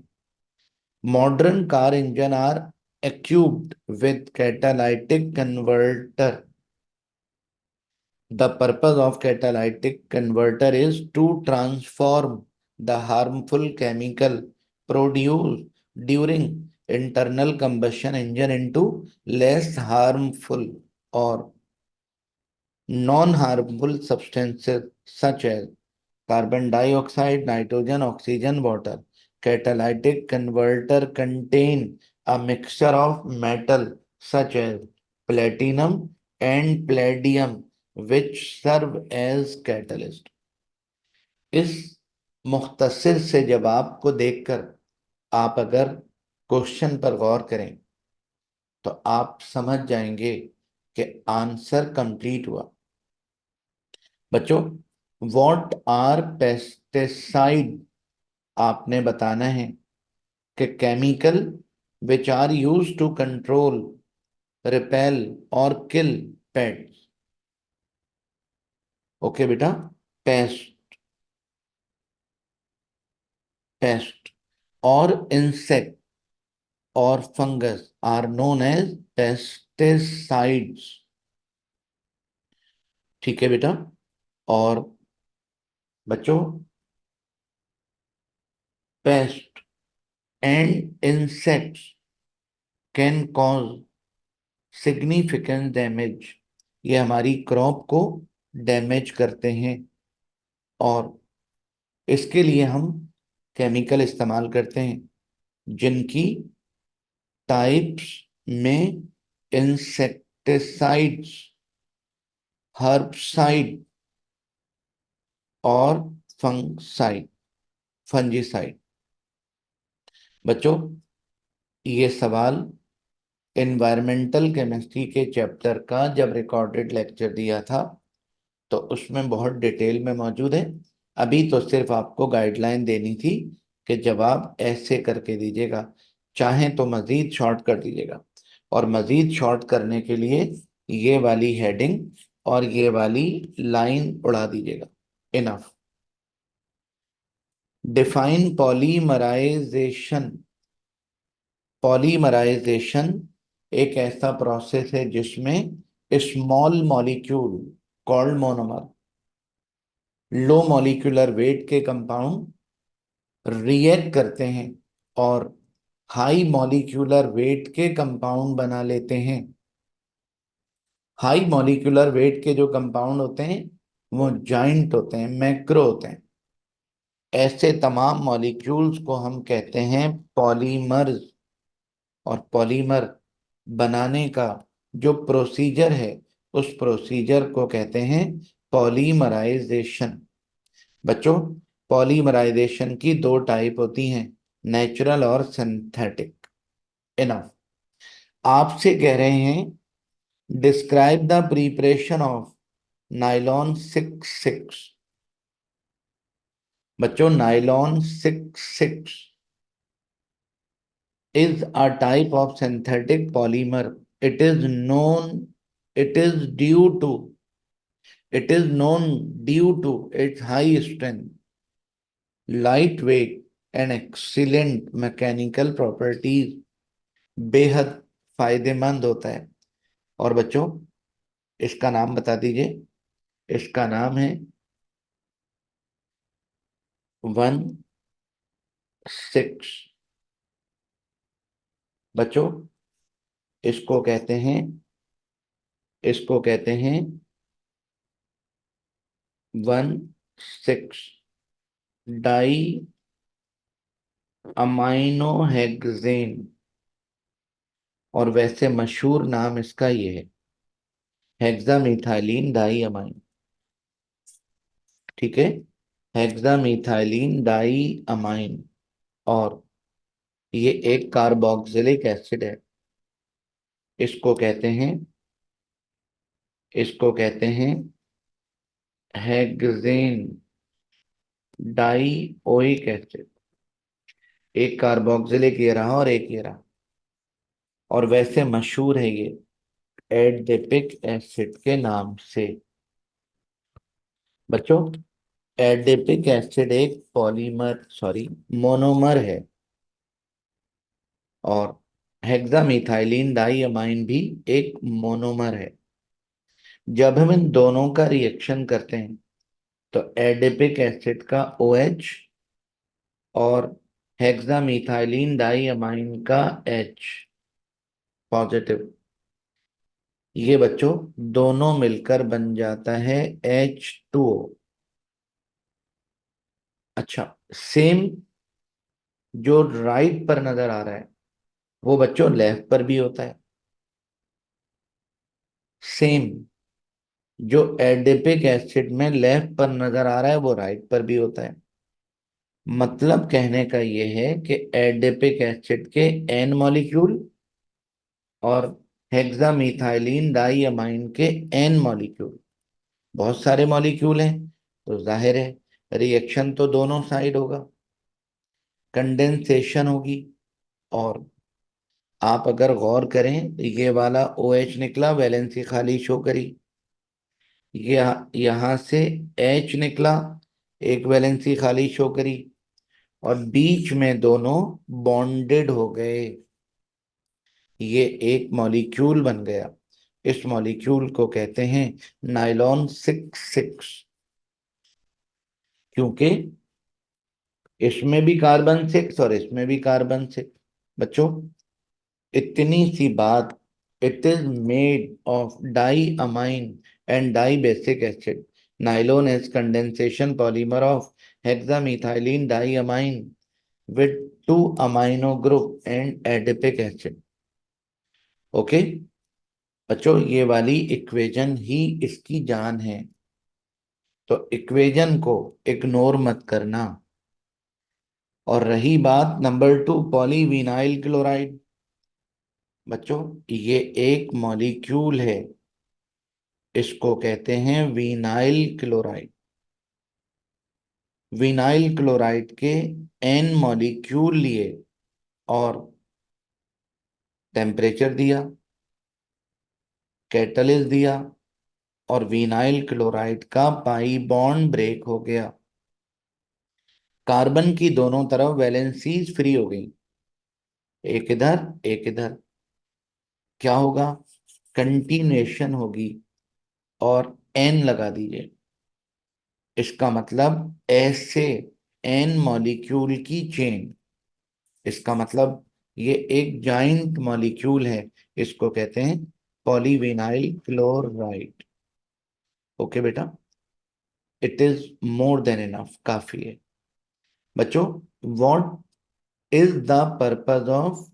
Modern car engine are equipped with catalytic converter. The purpose of catalytic converter is to transform the harmful chemical produced during internal combustion engine into less harmful or non-harmful substances such as carbon dioxide, nitrogen, oxygen, water. Catalytic converter contain a mixture of metal such as platinum and palladium which serve as catalyst. इस मुख्तसर से जवाब को देखकर आप अगर question पर गौर करें तो आप समझ जाएंगे कि आंसर कंप्लीट हुआ। बच्चों, व्हाट आर पेस्टिसाइड, आपने बताना है कि chemical which are use to control, repel और किल पेट्स। ओके बेटा, पेस्ट, पेस्ट और इंसेक्ट और fungus are known as pesticides. ठीक है बेटा। और बच्चों, pest and insects can cause significant damage, ये हमारी क्रॉप को डैमेज करते हैं और इसके लिए हम केमिकल इस्तेमाल करते हैं जिनकी टाइप्स में इंसेक्टिसाइड्स, हर्बसाइड और फंगसाइड, फंजीसाइड। बच्चों, ये सवाल एनवायरमेंटल केमिस्ट्री के चैप्टर का जब रिकॉर्डेड लेक्चर दिया था तो उसमें बहुत डिटेल में मौजूद है। अभी तो सिर्फ आपको गाइडलाइन देनी थी कि जवाब ऐसे करके दीजिएगा, चाहें तो मजीद शॉर्ट कर दीजिएगा। और मजीद शॉर्ट करने के लिए ये वाली हेडिंग और ये वाली लाइन उड़ा दीजिएगा। इनफ। Define polymerisation. पॉलीमराइजेशन एक ऐसा प्रोसेस है जिसमें small molecule called monomer, low molecular weight के कंपाउंड रिएक्ट करते हैं और हाई मॉलिक्यूलर वेट के कंपाउंड बना लेते हैं। हाई मॉलिक्यूलर वेट के जो कंपाउंड होते हैं वो जाइंट होते हैं, मैक्रो होते हैं। ऐसे तमाम मॉलिक्यूल्स को हम कहते हैं पॉलीमर्स। और पॉलीमर बनाने का जो प्रोसीजर है उस प्रोसीजर को कहते हैं पॉलीमराइजेशन। बच्चों, पॉलीमराइजेशन की दो टाइप होती हैं, नेचुरल और सिंथेटिक। इनफ। आपसे कह रहे हैं describe the preparation of nylon 66। बच्चों, nylon 66 is a type of synthetic polymer. It is known, it is due to, it is known due to its high strength, light weight and excellent mechanical properties, बेहद फायदेमंद होता है। और बच्चों, इसका नाम बता दीजिए। इसका नाम है 1 6। बच्चों, इसको कहते हैं, इसको कहते हैं 1 6 डाई अमाइनो हेक्सेन। और वैसे मशहूर नाम इसका ये है, हेक्सामिथाइलिन डाई अमाइन। ठीक है, हेक्सामिथाइलिन डाई अमाइन। और ये एक कार्बोक्सिलिक एसिड है। इसको कहते हैं, इसको कहते हैं हेक्सेन डाई ओइक एसिड। एक कार्बोक्सिलिक ये रहा और एक ये रहा। और वैसे मशहूर है ये एडिपिक एसिड के नाम से। बच्चों, एडिपिक एसिड एक पॉलीमर, सॉरी, मोनोमर है। और हेक्सामिथाइलिन डाइअमाइन भी एक मोनोमर है। जब हम इन दोनों का रिएक्शन करते हैं तो एडिपिक एसिड का OH और हेक्सामिथाइलिन डाइअमाइन का H पॉजिटिव, ये बच्चों दोनों मिलकर बन जाता है H2O। अच्छा, सेम जो राइट पर नजर आ रहा है वो बच्चों लेफ्ट पर भी होता है। सेम जो एडिपिक एसिड में लेफ्ट पर नजर आ रहा है वो राइट पर भी होता है। मतलब कहने का ये है कि एडिपिक एसिड के N मॉलिक्यूल और हेक्सामिथाइलिन डाइअमाइन के N मॉलिक्यूल, बहुत सारे मॉलिक्यूल हैं, तो जाहिर है रिएक्शन तो दोनों साइड होगा, कंडेंसेशन होगी। और आप अगर गौर करें तो ये वाला OH निकला, वैलेंसी खाली शो करी। ये यहां से H निकला, एक वैलेंसी खाली शो करी। और बीच में दोनों बॉन्डेड हो गए, ये एक मॉलिक्यूल बन गया। इस मॉलिक्यूल को कहते हैं नाइलॉन 6 6, क्योंकि इसमें भी कार्बन 6 और इसमें भी कार्बन 6। बच्चों, इतनी सी बात, it is made of di amine and di basic acid. Nylon is condensation polymer of hexamethylene di amine with 2 amino group and adipic acid. Okay बच्चों, ये वाली इक्वेशन ही इसकी जान है, तो इक्वेशन को इग्नोर मत करना। और रही बात नंबर 2, पॉलीविनाइल क्लोराइड। बच्चों, ये एक मॉलिक्यूल है, इसको कहते हैं विनाइल क्लोराइड। विनाइल क्लोराइड के N मॉलिक्यूल लिए और टेम्परेचर दिया, कैटलिस्ट दिया, और विनाइल क्लोराइड का पाई बॉन्ड ब्रेक हो गया। कार्बन की दोनों तरफ वैलेंसीज फ्री हो गई, एक इधर एक इधर। क्या होगा? कंटिन्यूएशन होगी। और N लगा दीजिए। इसका मतलब ऐसे N मॉलिक्यूल की चेन। इसका मतलब ये एक जाइंट मॉलिक्यूल है, इसको कहते हैं पॉलीविनाइल क्लोराइड। ओके बेटा, it is more than enough, काफी है। बच्चों, what is the purpose of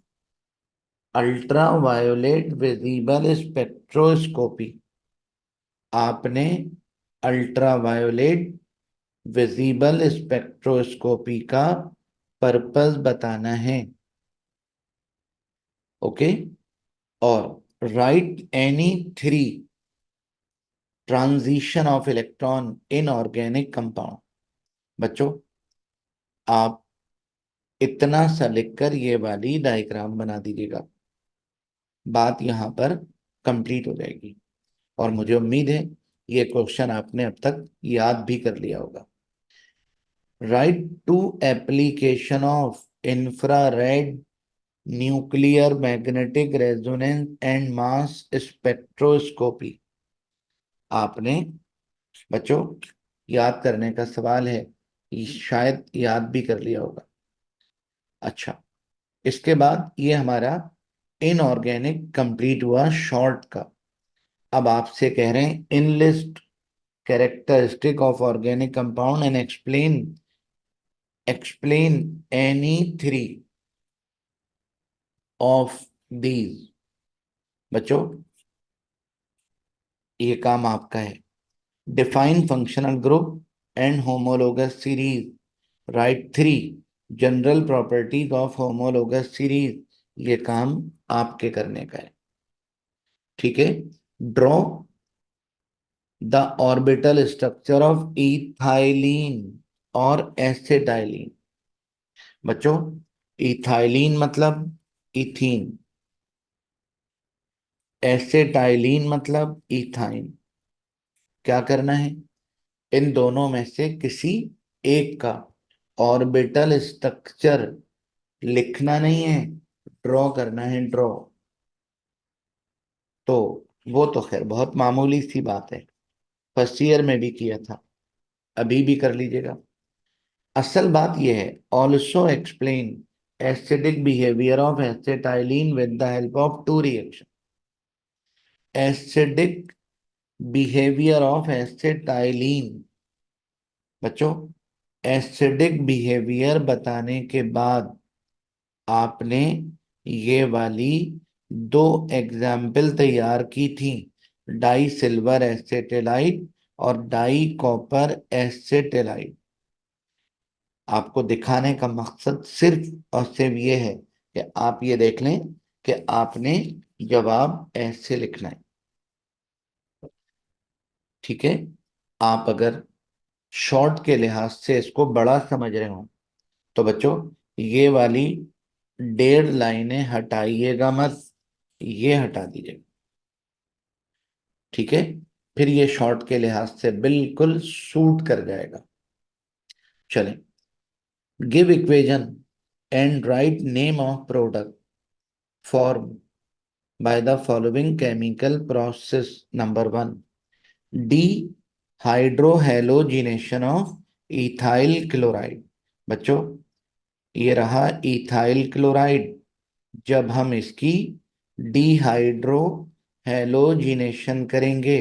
ultra violet visible spectroscopy? आपने अल्ट्रा वायोलेट विजिबल स्पेक्ट्रोस्कोपी का पर्पस बताना है। ओके, और right any 3 transition of electron in organic compound. बच्चों, आप इतना सा लिखकर ये वाली डायग्राम बना दीजिएगा, बात यहां पर कंप्लीट हो जाएगी। और मुझे उम्मीद है ये क्वेश्चन आपने अब तक याद भी कर लिया होगा। Write to application of infrared, nuclear magnetic resonance and mass spectroscopy. आपने बच्चों याद करने का सवाल है, ये शायद याद भी कर लिया होगा। अच्छा, इसके बाद ये हमारा इनऑर्गेनिक कंप्लीट हुआ शॉर्ट का। अब आपसे कह रहे हैं in list characteristic of organic compound and explain any three of these. बच्चों ये काम आपका है। Define functional group and homologous series, right three general properties of homologous series. ये काम आपके करने का है। ठीक है। Draw the orbital structure of ethylene और एसिटाइलिन। बच्चों इथाइलिन मतलब इथीन, एसिटाइलिन मतलब इथाइन। क्या करना है, इन दोनों में से किसी एक का ऑर्बिटल स्ट्रक्चर लिखना नहीं है, ड्रॉ करना है, ड्रॉ। तो वो तो खैर बहुत मामूली सी बात है, फर्स्ट ईयर में भी किया था, अभी भी कर लीजिएगा। असल बात यह है, also explain acidic behaviour of acetylene with the help of two reaction. Acidic behaviour of acetylene. बच्चों एसिडिक बिहेवियर बताने के बाद आपने ये वाली दो एग्जाम्पल तैयार की थी, डाई सिल्वर एसेटेलाइट और डाई कॉपर एसेटेलाइट। आपको दिखाने का मकसद सिर्फ और सिर्फ ये है कि आप ये देख लें कि आपने जवाब ऐसे लिखना है। ठीक है। आप अगर शॉर्ट के लिहाज से इसको बड़ा समझ रहे हो तो बच्चों ये वाली 1.5 लाइनें हटाइएगा मत, ये हटा दीजिएगा। ठीक है, फिर ये शॉर्ट के लिहाज से बिल्कुल सूट कर जाएगा। चलें, give equation and write name of product form by the following chemical process. Number one, D hydrohalogenation of ethyl chloride. बच्चों ये रहा इथाइल क्लोराइड, जब हम इसकी डिहाइड्रो हेलोजिनेशन करेंगे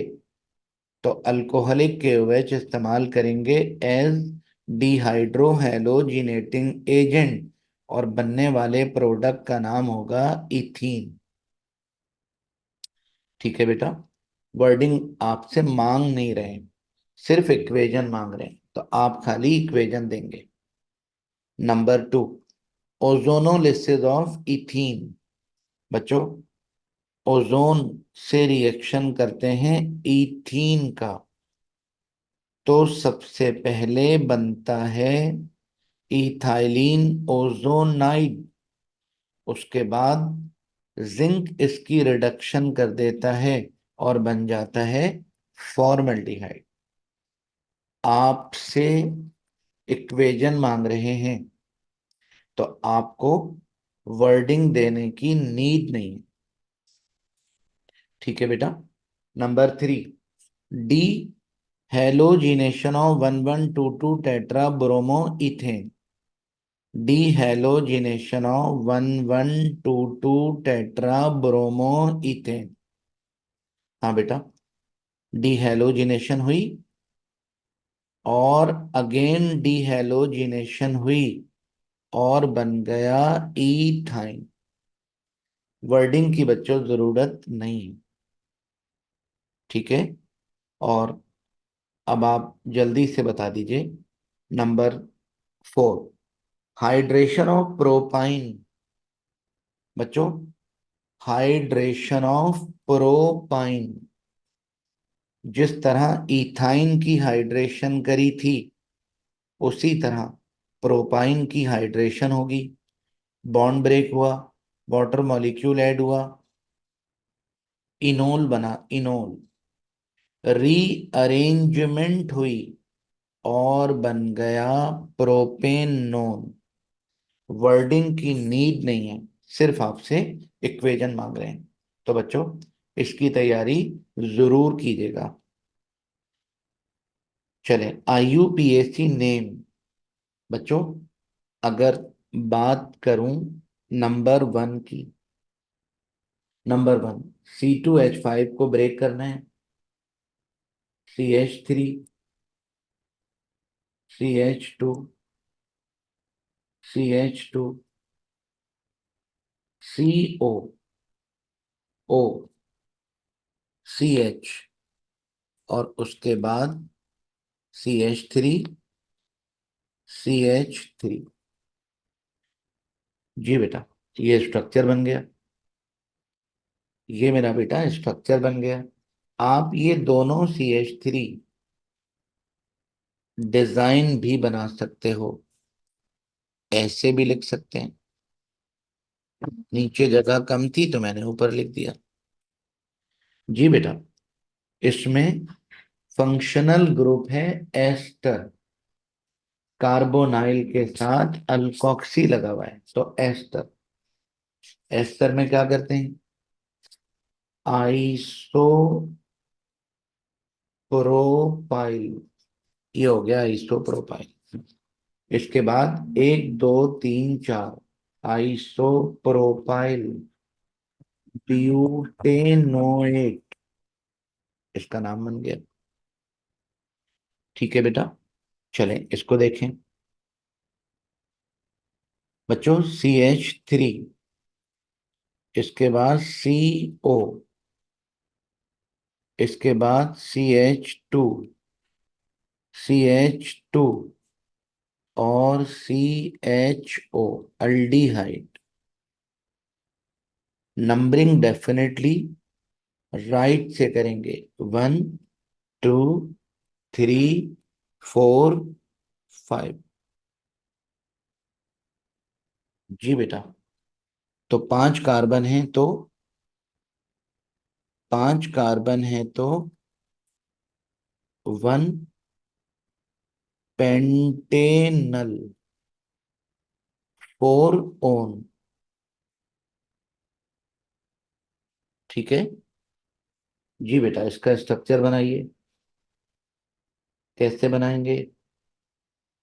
तो अल्कोहलिक KOH इस्तेमाल करेंगे एज डिहाइड्रो हेलोजिनेटिंग एजेंट, और बनने वाले प्रोडक्ट का नाम होगा इथीन। ठीक है बेटा, वर्डिंग आपसे मांग नहीं रहे, सिर्फ इक्वेशन मांग रहे हैं, तो आप खाली इक्वेशन देंगे। Number two, ozonolysis of ethene. बच्चों ओजोन से रिएक्शन करते हैं इथीन का, तो सबसे पहले बनता है इथाइलिन ओजोनाइड। उसके बाद जिंक इसकी रिडक्शन कर देता है और बन जाता है फॉर्मल्डिहाइड। आपसे इक्वेशन मांग रहे हैं तो आपको वर्डिंग देने की नीड नहीं है। ठीक है बेटा। Number three, D halogenation of 1122 tetra bromo ethane. D halogenation of 1122 tetra bromo ethane. हाँ बेटा, डी हेलोजिनेशन हुई और अगेन डी हेलोजिनेशन हुई और बन गया इथाइन। वर्डिंग की बच्चों जरूरत नहीं है। ठीक है। और अब आप जल्दी से बता दीजिए number four, hydration of propyne. बच्चों हाइड्रेशन ऑफ प्रोपाइन, जिस तरह इथाइन की हाइड्रेशन करी थी उसी तरह प्रोपाइन की हाइड्रेशन होगी। बॉन्ड ब्रेक हुआ, वाटर मॉलिक्यूल ऐड हुआ, इनोल बना, इनोल रीअरेंजमेंट हुई और बन गया प्रोपेनोन। वर्डिंग की नीड नहीं है, सिर्फ आपसे इक्वेशन मांग रहे हैं। तो बच्चों, इसकी तैयारी जरूर कीजिएगा। चलें, IUPAC नेम। बच्चों, अगर बात करूं नंबर 1 की, नंबर 1, C2H5 को ब्रेक करना है। CH3, CH2, CH2, CO, O, CH, और उसके बाद CH3, CH3। जी बेटा, ये स्ट्रक्चर बन गया। ये मेरा बेटा स्ट्रक्चर बन गया। आप ये दोनों CH3 डिजाइन भी बना सकते हो, ऐसे भी लिख सकते हैं। नीचे जगह कम थी तो मैंने ऊपर लिख दिया। जी बेटा, इसमें फंक्शनल ग्रुप है एस्टर। कार्बोनाइल के साथ अल्कोक्सी लगा हुआ है तो एस्टर। एस्टर में क्या करते हैं? Iso propyl. ये हो गया आइसो प्रोपाइल। इसके बाद 1 2 3 4 आइसो प्रोपाइल ब्यूटेनोएट, इसका नाम बन गया। ठीक है बेटा, चलें इसको देखें। बच्चों, CH3, इसके बाद CO, इसके बाद CH2 और CHO, aldehyde. Numbering definitely right से करेंगे। 1 2 3 4 5। जी बेटा, तो 5 कार्बन है तो 1 पेंटेनल 4 ओन। ठीक है। जी बेटा, इसका स्ट्रक्चर बनाइए। कैसे बनाएंगे?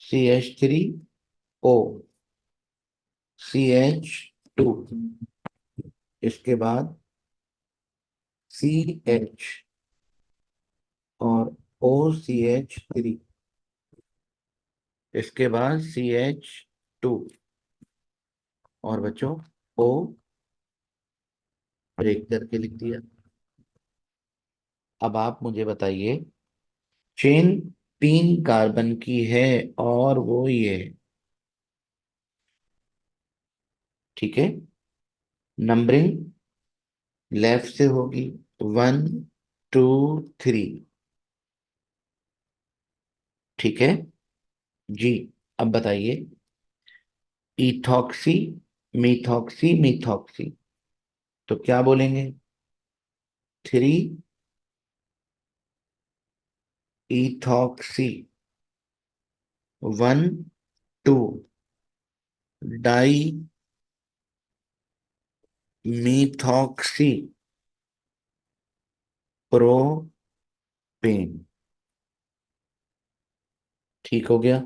CH3O, CH2, इसके बाद CH और OCH3, इसके बाद CH2 और बच्चों O ब्रेक करके लिख दिया। अब आप मुझे बताइए, चेन 3 कार्बन की है और वो ये है। ठीक है। नंबरिंग लेफ्ट से होगी। 1 2 3। ठीक है जी। अब बताइए, इथॉक्सी, मिथॉक्सी, मिथॉक्सी, तो क्या बोलेंगे? 3 इथॉक्सी, 1 2 डाई मिथॉक्सी प्रोपेन। ठीक हो गया।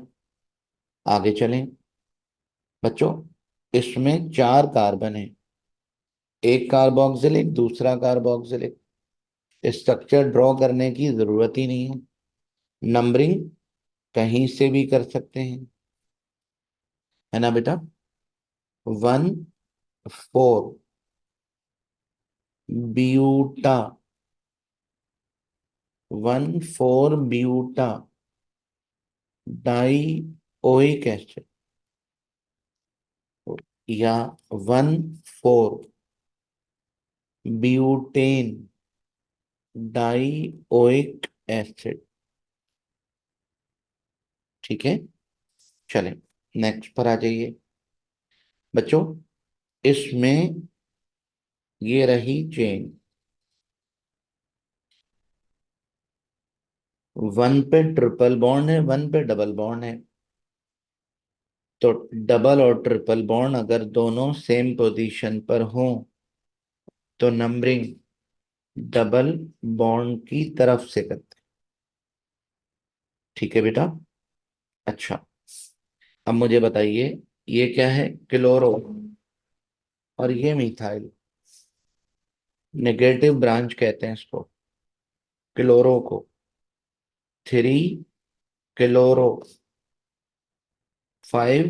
आगे चलें। बच्चों, इसमें 4 कार्बन है। एक कार्बोक्सिलिक, दूसरा कार्बोक्सिलिक। स्ट्रक्चर ड्रॉ करने की जरूरत ही नहीं है। नंबरिंग कहीं से भी कर सकते हैं, है ना बेटा? 1 4 buta, 1 4 buta die oic acid, या 1 4 ब्यूटेन डाई ओइक एसिड। ठीक है। चलें, नेक्स्ट पर आ जाइए। बच्चों, इसमें ये रही चेन। वन पे ट्रिपल बॉन्ड है, वन पे डबल बॉन्ड है। तो डबल और ट्रिपल बॉन्ड अगर दोनों सेम पोजीशन पर हों तो नंबरिंग डबल बॉन्ड की तरफ से करते हैं। ठीक है बेटा। अच्छा, अब मुझे बताइए, ये क्या है? क्लोरो, और ये मिथाइल। नेगेटिव ब्रांच कहते हैं इसको, क्लोरो को। Three chloro, five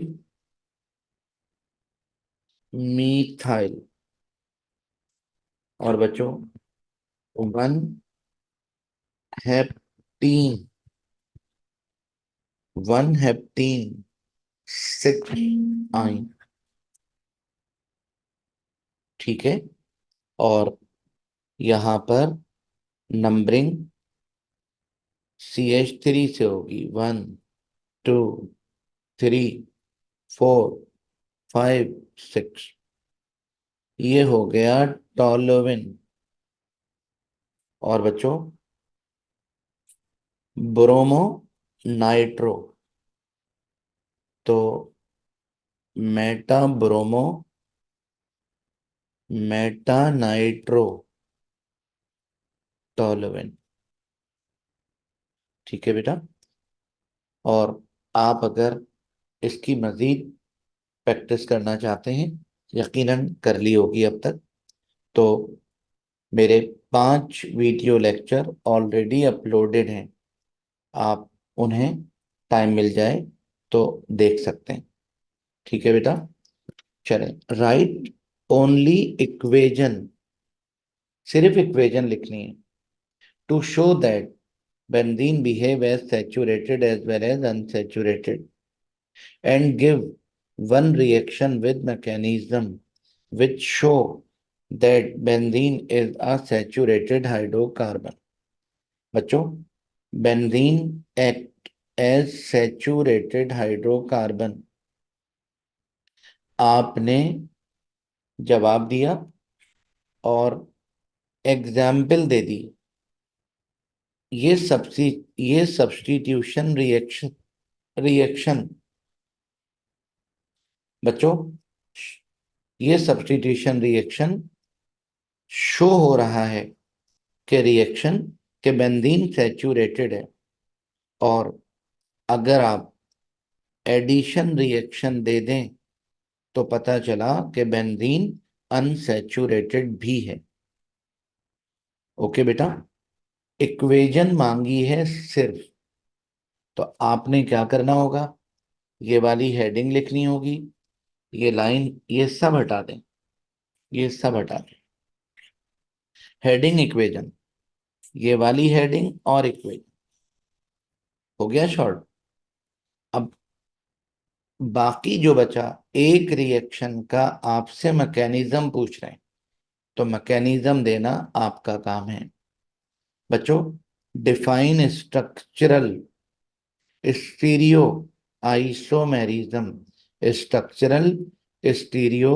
methyl. और बच्चों, वन हेप्टीन, वन हेप्टीन, सिक्स आइन। ठीक है। और यहाँ पर नंबरिंग CH3 से होगी, one, two, three, four, five, six. ये हो गया टॉलोविन। और बच्चों, ब्रोमो नाइट्रो। तो meta bromo, meta nitro toluene. ठीक है बेटा। और आप अगर इसकी मजीद प्रैक्टिस करना चाहते हैं, यकीनन कर ली होगी अब तक, तो मेरे 5 वीडियो लेक्चर ऑलरेडी अपलोडेड हैं। आप उन्हें टाइम मिल जाए तो देख सकते हैं। ठीक है बेटा। चलें, राइट ओनली इक्वेशन, सिर्फ इक्वेशन लिखनी है, to show that benzene behave as saturated as well as unsaturated, and give one reaction with mechanism which show that benzene is a saturated hydrocarbon. बच्चों, benzene act as saturated hydrocarbon, आपने जवाब दिया और example दे दी। ये सब्सी ये substitution reaction reaction बच्चों, ये substitution reaction show हो रहा है कि रिएक्शन के बेंजीन सैचुरेटेड है। और अगर आप एडिशन रिएक्शन दे दें तो पता चला कि बेंजीन अनसैचुरेटेड भी है। ओके बेटा। इक्वेशन मांगी है सिर्फ, तो आपने क्या करना होगा? ये वाली हेडिंग लिखनी होगी, ये लाइन, ये सब हटा दें, ये सब हटा दें। हेडिंग इक्वेशन, ये वाली हेडिंग और इक्वेशन, हो गया शॉर्ट। अब बाकी जो बचा, एक रिएक्शन का आपसे मैकेनिज्म पूछ रहे हैं, तो मैकेनिज्म देना आपका काम है। बच्चों, define structural stereo isomerism, structural stereo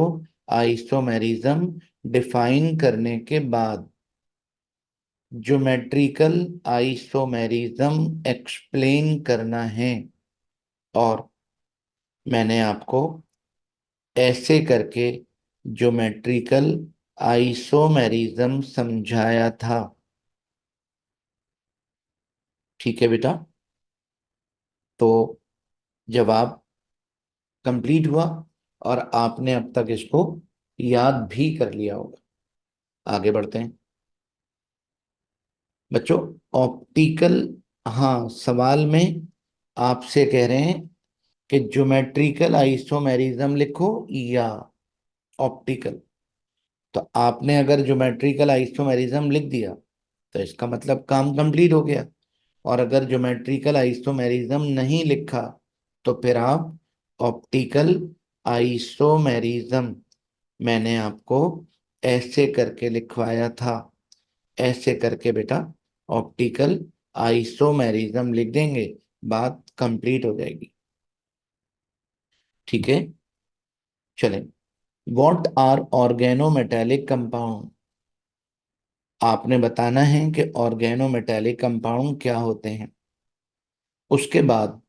isomerism define करने के बाद ज्योमेट्रिकल आइसोमेरिज्म एक्सप्लेन करना है। और मैंने आपको ऐसे करके ज्योमेट्रिकल आइसोमेरिज्म समझाया था। ठीक है बेटा। तो जवाब कंप्लीट हुआ और आपने अब तक इसको याद भी कर लिया होगा। आगे बढ़ते हैं बच्चों। ऑप्टिकल, हाँ, सवाल में आपसे कह रहे हैं कि ज्योमेट्रिकल आइसोमेरिज्म लिखो या ऑप्टिकल। तो आपने अगर ज्योमेट्रिकल आइसोमेरिज्म लिख दिया तो इसका मतलब काम कंप्लीट हो गया। और अगर ज्योमेट्रिकल आइसोमेरिज्म नहीं लिखा तो फिर आप ऑप्टिकल आइसोमेरिज्म, मैंने आपको ऐसे करके लिखवाया था, ऐसे करके बेटा ऑप्टिकल आइसोमेरिज्म लिख देंगे, बात कंप्लीट हो जाएगी। ठीक है। चलें, व्हाट आर ऑर्गेनोमेटेलिक कंपाउंड, आपने बताना है कि ऑर्गेनोमेटेलिक कंपाउंड क्या होते हैं। उसके बाद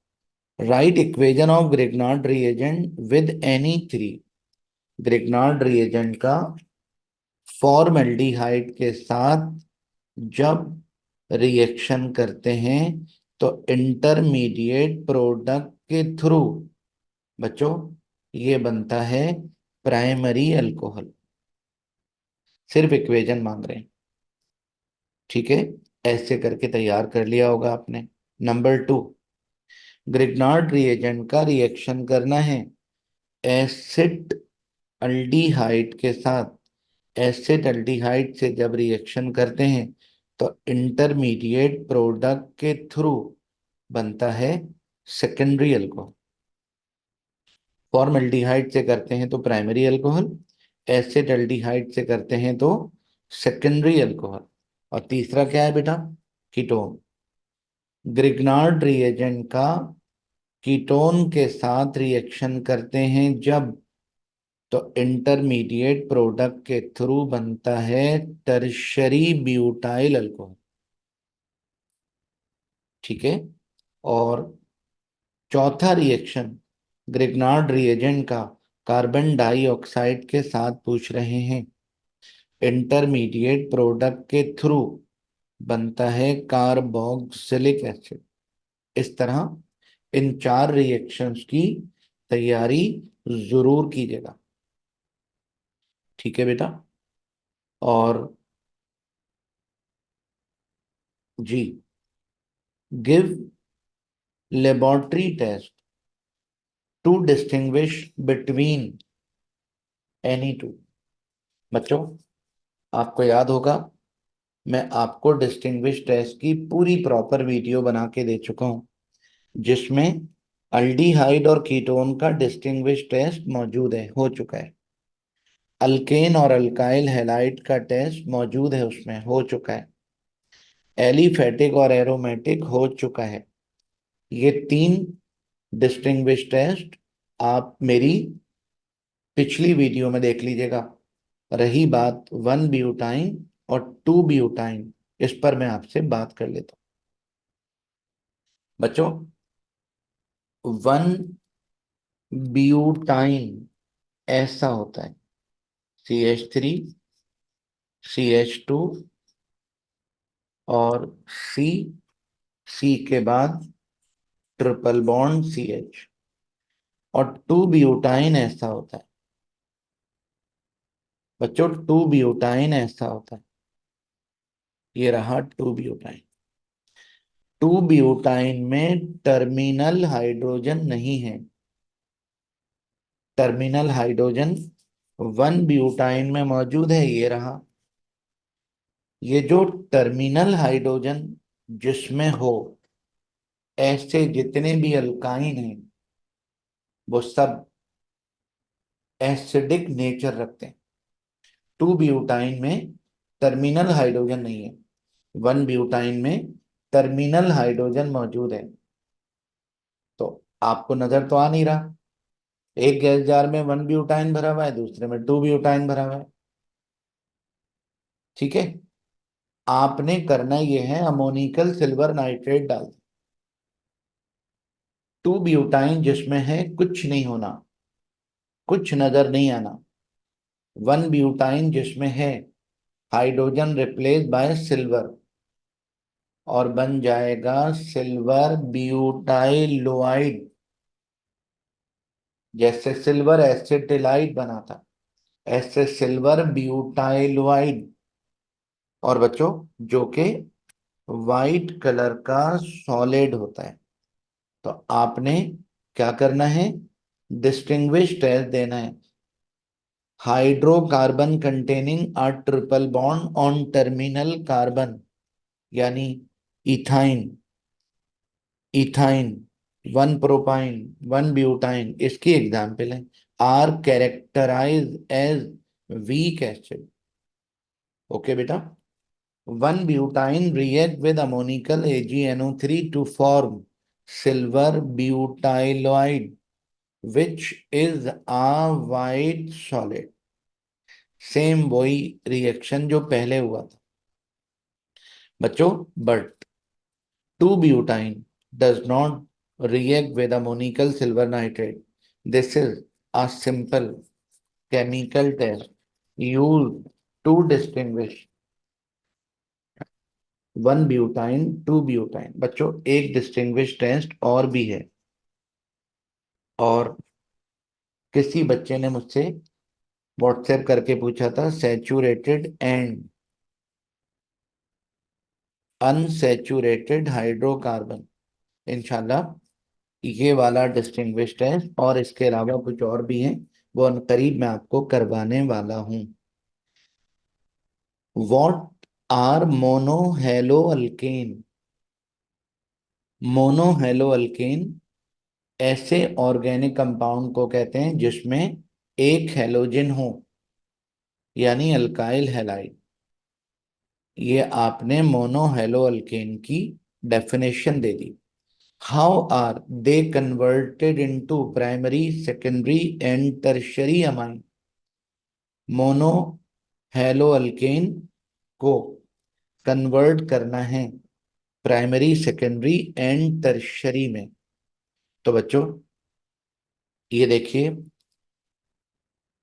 right equation of Grignard reagent with any three. Grignard reagent का फॉर्मल्डिहाइड के साथ जब रिएक्शन करते हैं तो इंटरमीडिएट प्रोडक्ट के थ्रू बच्चों ये बनता है प्राइमरी अल्कोहल। सिर्फ इक्वेशन मांग रहे हैं, ठीक है। ऐसे करके तैयार कर लिया होगा आपने। नंबर 2, ग्रिग्नार्ड रिएजेंट का रिएक्शन करना है एसिड अल्डिहाइड के साथ। एसिड अल्डिहाइड से जब रिएक्शन करते हैं तो इंटरमीडिएट प्रोडक्ट के थ्रू बनता है सेकेंडरी अल्कोहल। फॉर्मल्डिहाइड से करते हैं तो प्राइमरी अल्कोहल, एसिड अल्डिहाइड से करते हैं तो सेकेंडरी अल्कोहल। और तीसरा क्या है बेटा? कीटोन। ग्रिग्नार्ड रिएजेंट का कीटोन के साथ रिएक्शन करते हैं जब, तो इंटरमीडिएट प्रोडक्ट के थ्रू बनता है टर्शरी ब्यूटाइल अल्कोहल, ठीक है। और चौथा रिएक्शन ग्रिग्नार्ड रिएजेंट का कार्बन डाइऑक्साइड के साथ पूछ रहे हैं। इंटरमीडिएट प्रोडक्ट के थ्रू बनता है कार्बोक्सिलिक एसिड। इस तरह इन चार रिएक्शंस की तैयारी जरूर कीजिएगा, ठीक है बेटा। और जी, give laboratory test to distinguish between any two. बच्चों आपको याद होगा मैं आपको डिस्टिंग्विश टेस्ट की पूरी प्रॉपर वीडियो बना के दे चुका हूं, जिसमें अल्डिहाइड और कीटोन का डिस्टिंग्विश टेस्ट मौजूद है, हो चुका है। अल्केन और अल्काइल हैलाइड का टेस्ट मौजूद है, उसमें हो चुका है। एलिफेटिक और एरोमेटिक हो चुका है। ये तीन डिस्टिंग्विश टेस्ट आप मेरी पिछली वीडियो में देख लीजिएगा। रही बात 1 ब्यूटाइन और 2 ब्यूटाइन, इस पर मैं आपसे बात कर लेता हूं। बच्चों 1 ब्यूटाइन ऐसा होता है, CH3 CH2 और सी, सी के बाद ट्रिपल बॉन्ड CH। और 2 ब्यूटाइन ऐसा होता है बच्चों, 2 ब्यूटाइन ऐसा होता है। ये रहा 2 ब्यूटाइन। 2 ब्यूटाइन में टर्मिनल हाइड्रोजन नहीं है। टर्मिनल हाइड्रोजन 1 ब्यूटाइन में मौजूद है, ये रहा। ये जो टर्मिनल हाइड्रोजन जिसमें हो, ऐसे जितने भी अल्काइन हैं वो सब एसिडिक नेचर रखते हैं। 2 ब्यूटाइन में टर्मिनल हाइड्रोजन नहीं है, 1 ब्यूटाइन में टर्मिनल हाइड्रोजन मौजूद है। तो आपको नजर तो आ नहीं रहा, एक गैस जार में 1 ब्यूटाइन भरा हुआ है, दूसरे में 2 ब्यूटाइन भरा हुआ है, ठीक है। आपने करना यह है, अमोनिकल सिल्वर नाइट्रेट डाल। 2 ब्यूटाइन जिसमें है कुछ नहीं होना, कुछ नजर नहीं आना। 1 ब्यूटाइन जिसमें है हाइड्रोजन रिप्लेस बाय सिल्वर और बन जाएगा सिल्वर ब्यूटाइलोआइड। जैसे सिल्वर एसिटिलाइड बना था, ऐसे सिल्वर ब्यूटाइलोआइड। और बच्चों जो कि वाइट कलर का सॉलिड होता है। तो आपने क्या करना है? डिस्टिंग्विश टेस्ट देना है। Hydrocarbon containing a triple bond on terminal carbon, यानी इथाइन, इथाइन, 1 प्रोपाइन, 1 ब्यूटाइन, इसकी एग्जाम्पल है, are characterise as weak acid. Okay बेटा। 1 butyne react with ammonical AgNO3 to form silver butyloid, which is a white solid। Same वही reaction जो पहले हुआ था बच्चों, but 2 butyne does not react with ammonical silver nitrate. This is a simple chemical test used to distinguish one butyne two butyne. बच्चों एक distinguish test और भी है, और किसी बच्चे ने मुझसे व्हाट्सएप करके पूछा था, सैचुरेटेड एंड अनसैचुरेटेड हाइड्रोकार्बन। इंशाल्लाह ये वाला डिस्टिंग्विश टेस्ट और इसके अलावा कुछ और भी हैं, वो करीब मैं आपको करवाने वाला हूँ। What are monohalo alkane? Monohalo alkane ऐसे ऑर्गेनिक कंपाउंड को कहते हैं जिसमें एक हेलोजन हो, यानी अल्काइल हैलाइड। ये आपने मोनोहेलो अल्केन की डेफिनेशन दे दी। How are they converted into primary, secondary and tertiary amine? Monohalo alkane को कन्वर्ट करना है प्राइमरी, सेकेंडरी एंड टर्शियरी में। तो बच्चों ये देखिए,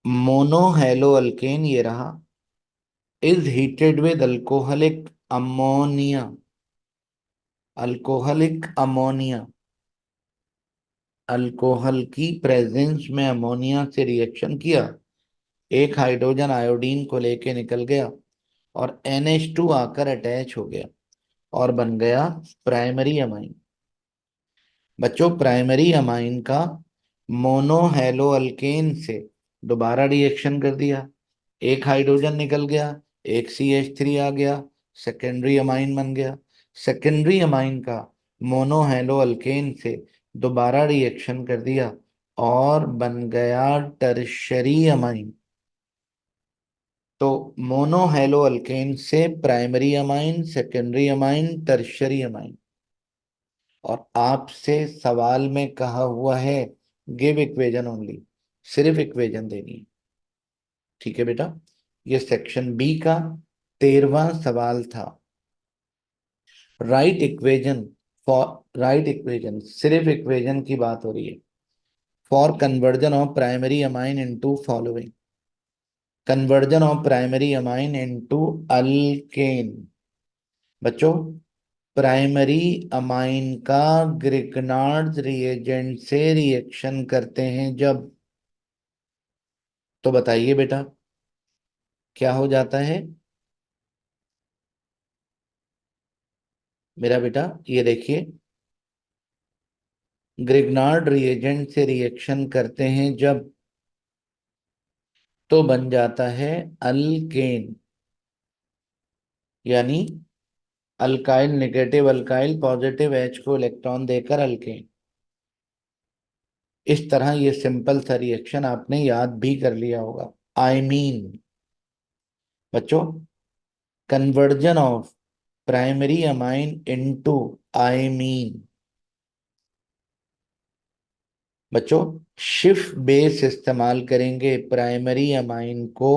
मोनोहेलो अल्केन ये रहा, is heated with alcoholic ammonia, alcoholic ammonia, alcohol की प्रेजेंस में अमोनिया से रिएक्शन किया, एक हाइड्रोजन आयोडीन को लेके निकल गया और NH2 आकर अटैच हो गया और बन गया प्राइमरी अमाइन। बच्चों प्राइमरी अमाइन का मोनोहेलो अल्केन से दोबारा रिएक्शन कर दिया, एक हाइड्रोजन निकल गया, एक CH3 आ गया, सेकेंडरी अमाइन बन गया। सेकेंडरी अमाइन का मोनोहेलो अल्केन से दोबारा रिएक्शन कर दिया और बन गया टर्शरी अमाइन। तो मोनोहेलो अल्केन से primary amine, secondary amine, tertiary amine. और आपसे सवाल में कहा हुआ है गिव इक्वेशन ओनली, सिर्फ इक्वेशन देनी है। ठीक है बेटा, ये सेक्शन बी का 13वां सवाल था। Right equation for, right equation, सिर्फ इक्वेशन की बात हो रही है, for conversion of primary amine into following. Conversion of primary amine into alkane. बच्चों प्राइमरी अमाइन का ग्रिग्नार्ड रिएजेंट से रिएक्शन करते हैं जब, तो बताइए बेटा क्या हो जाता है मेरा बेटा? ये देखिए, ग्रिग्नार्ड रिएजेंट से रिएक्शन करते हैं जब, तो बन जाता है अल्केन, यानी alkyl negative alkyl, positive H को इलेक्ट्रॉन देकर अल्केन। इस तरह ये सिंपल सा रिएक्शन आपने याद भी कर लिया होगा। आई मीन बच्चों, conversion of primary amine into imine. बच्चों शिफ्ट बेस इस्तेमाल करेंगे, प्राइमरी अमाइन को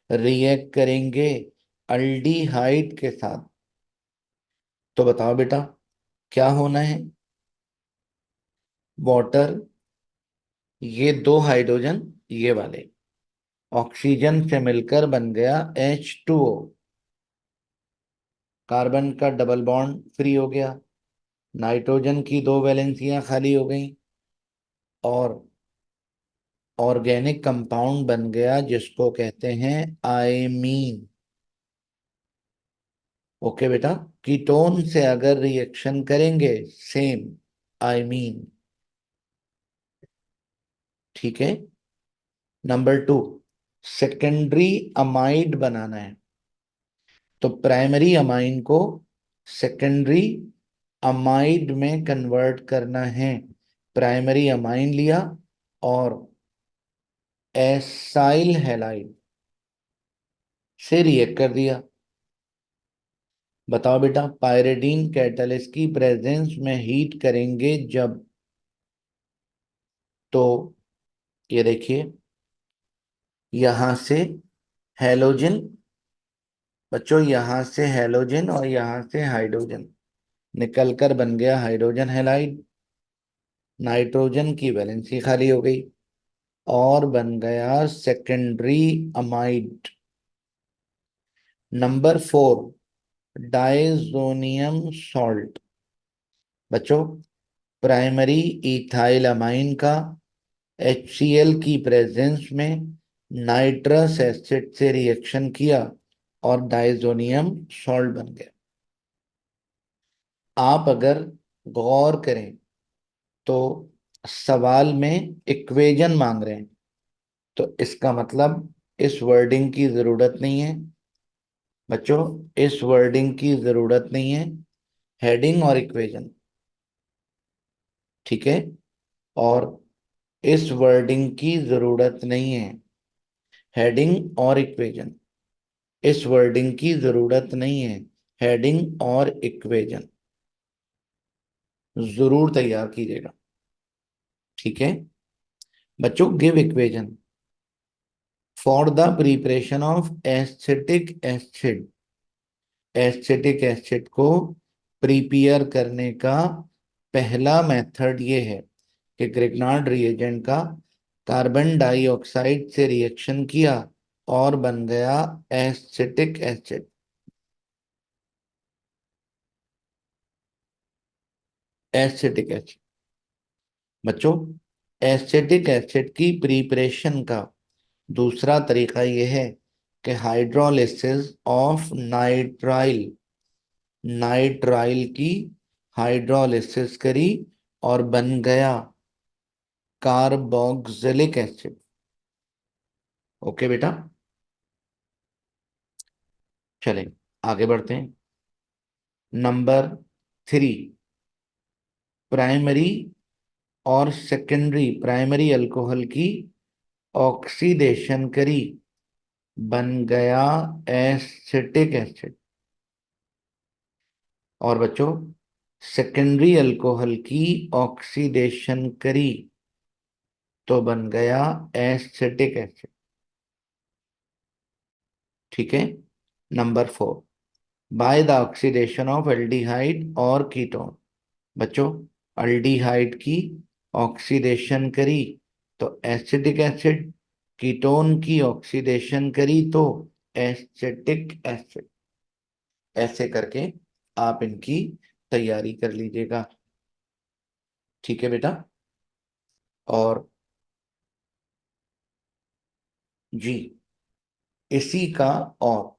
रिएक्ट करेंगे अल्डीहाइड के साथ। तो बताओ बेटा क्या होना है? वाटर, ये दो हाइड्रोजन ये वाले ऑक्सीजन से मिलकर बन गया H2O, कार्बन का डबल बॉन्ड फ्री हो गया, नाइट्रोजन की दो वैलेंसियां खाली हो गई और ऑर्गेनिक कंपाउंड बन गया जिसको कहते हैं आयमीन। ओके बेटा, कीटोन से अगर रिएक्शन करेंगे सेम आयमीन। ठीक है, नंबर 2, सेकेंडरी अमाइड बनाना है, तो प्राइमरी अमाइन को सेकेंडरी अमाइड में कन्वर्ट करना है। प्राइमरी अमाइन लिया और एसाइल हैलाइड से रिएक्ट कर दिया। बताओ बेटा पायरिडीन कैटलिस्ट की प्रेजेंस में हीट करेंगे जब, तो ये देखिए यहां से हैलोजन, बच्चों यहां से हैलोजन और यहां से हाइड्रोजन, निकलकर बन गया हाइड्रोजन हैलाइड, नाइट्रोजन की वैलेंसी खाली हो गई और बन गया secondary amide. Number 4, diazonium salt. बच्चों, प्राइमरी इथाइल अमाइन का HCl की प्रेजेंस में नाइट्रस एसिड से रिएक्शन किया और डायजोनियम सॉल्ट बन गया। आप अगर गौर करें तो सवाल में इक्वेशन मांग रहे हैं, तो इसका मतलब इस वर्डिंग की जरूरत नहीं है। बच्चों, इस वर्डिंग की जरूरत नहीं है, हेडिंग और इक्वेशन। ठीक है, और इस वर्डिंग की जरूरत नहीं है, हेडिंग और इक्वेशन। इस वर्डिंग की जरूरत नहीं है, हेडिंग और इक्वेशन जरूर तैयार कीजिएगा। ठीक है बच्चों, give equation for the preparation of acetic acid. Acetic acid को प्रिपेयर करने का पहला मेथड ये है कि ग्रिग्नार्ड रिएजेंट का कार्बन डाइऑक्साइड से रिएक्शन किया और बन गया एसिटिक एसिड। Acetic acid. बच्चों, एसिटिक एसिड की प्रिपरेशन का दूसरा तरीका यह है कि हाइड्रोलिसिस ऑफ नाइट्राइल। नाइट्राइल की हाइड्रोलिसिस करी और बन गया कार्बोक्सिलिक एसिड। ओके बेटा, चलें आगे बढ़ते हैं। नंबर 3, प्राइमरी और सेकेंडरी प्राइमरी अल्कोहल की ऑक्सीडेशन करी, बन गया एसिटिक एसिड। और बच्चों, सेकेंडरी अल्कोहल की ऑक्सीडेशन करी तो बन गया एसिटिक एसिड। ठीक है। Number 4, by the oxidation of aldehyde और कीटोन। बच्चों, अल्डिहाइड की ऑक्सीडेशन करी तो एसिटिक एसिड, कीटोन की ऑक्सीडेशन करी तो एसिटिक एसिड। ऐसे करके आप इनकी तैयारी कर लीजिएगा। ठीक है बेटा। और जी, इसी का और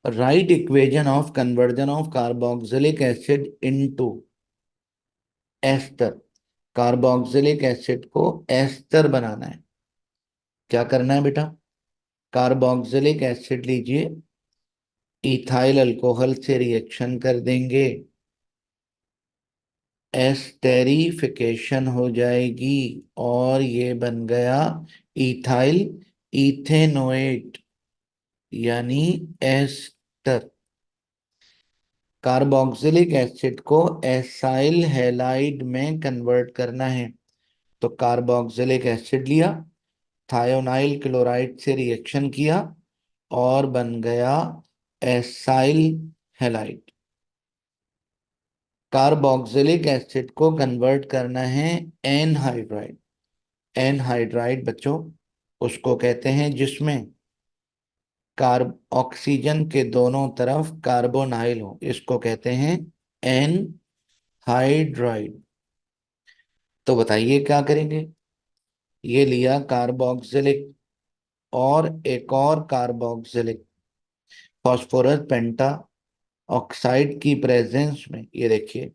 write equation of conversion of carboxylic acid into ester. Carboxylic acid को एस्टर बनाना है। क्या करना है बेटा? कार्बोक्सिलिक एसिड लीजिए, इथाइल अल्कोहल से रिएक्शन कर देंगे, एस्टेरिफिकेशन हो जाएगी और ये बन गया इथाइल इथेनोएट यानी एस्टर। कार्बोक्सिलिक एसिड को एसाइल हैलाइड में कन्वर्ट करना है, तो कार्बोक्सिलिक एसिड लिया, थायोनाइल क्लोराइड से रिएक्शन किया और बन गया एसाइल हैलाइड। कार्बोक्सिलिक एसिड को कन्वर्ट करना है एनहाइड्राइड। एनहाइड्राइड बच्चों उसको कहते हैं जिसमें कार्ब ऑक्सीजन के दोनों तरफ कार्बोनाइल हो, इसको कहते हैं एन हाइड्राइड। तो बताइए क्या करेंगे? ये लिया कार्बोक्सिलिक और एक और कार्बोक्सिलिक फास्फोरस पेंटा ऑक्साइड की प्रेजेंस में, ये देखिए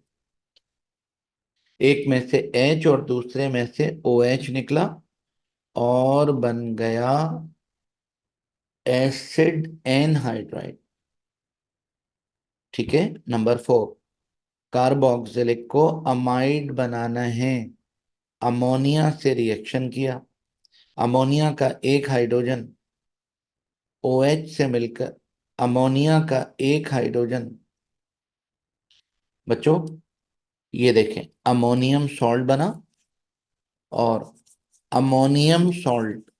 एक में से H और दूसरे में से OH निकला और बन गया एसिड एनहाइड्राइड। ठीक है। नंबर 4, कार्बोक्सिलिक को अमाइड बनाना है, अमोनिया से रिएक्शन किया, अमोनिया का एक हाइड्रोजन OH से मिलकर, अमोनिया का एक हाइड्रोजन बच्चों ये देखें अमोनियम सॉल्ट बना और अमोनियम सॉल्ट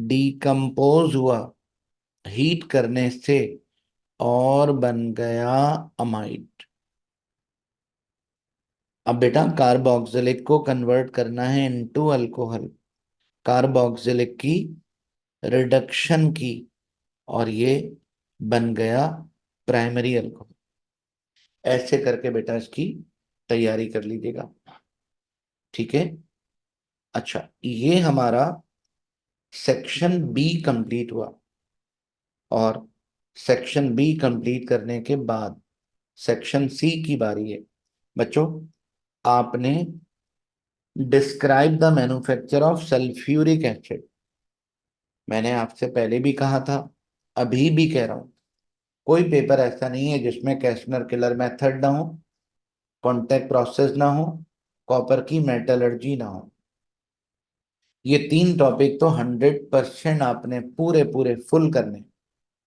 डिकम्पोज हुआ हीट करने से और बन गया अमाइड। अब बेटा कार्बोक्सिलिक को कन्वर्ट करना है इनटू अल्कोहल, कार्बोक्सिलिक की रिडक्शन की, और ये बन गया प्राइमरी अल्कोहल। ऐसे करके बेटा इसकी तैयारी कर लीजिएगा, ठीक है। अच्छा, ये हमारा सेक्शन बी कंप्लीट हुआ, और सेक्शन बी कंप्लीट करने के बाद सेक्शन सी की बारी है। बच्चों, आपने describe the manufacture of sulphuric acid, मैंने आपसे पहले भी कहा था, अभी भी कह रहा हूं, कोई पेपर ऐसा नहीं है जिसमें कैस्नर किलर मेथड ना हो, कॉन्टैक्ट प्रोसेस ना हो, कॉपर की मेटलर्जी ना हो। ये तीन टॉपिक तो 100% आपने पूरे पूरे फुल करने।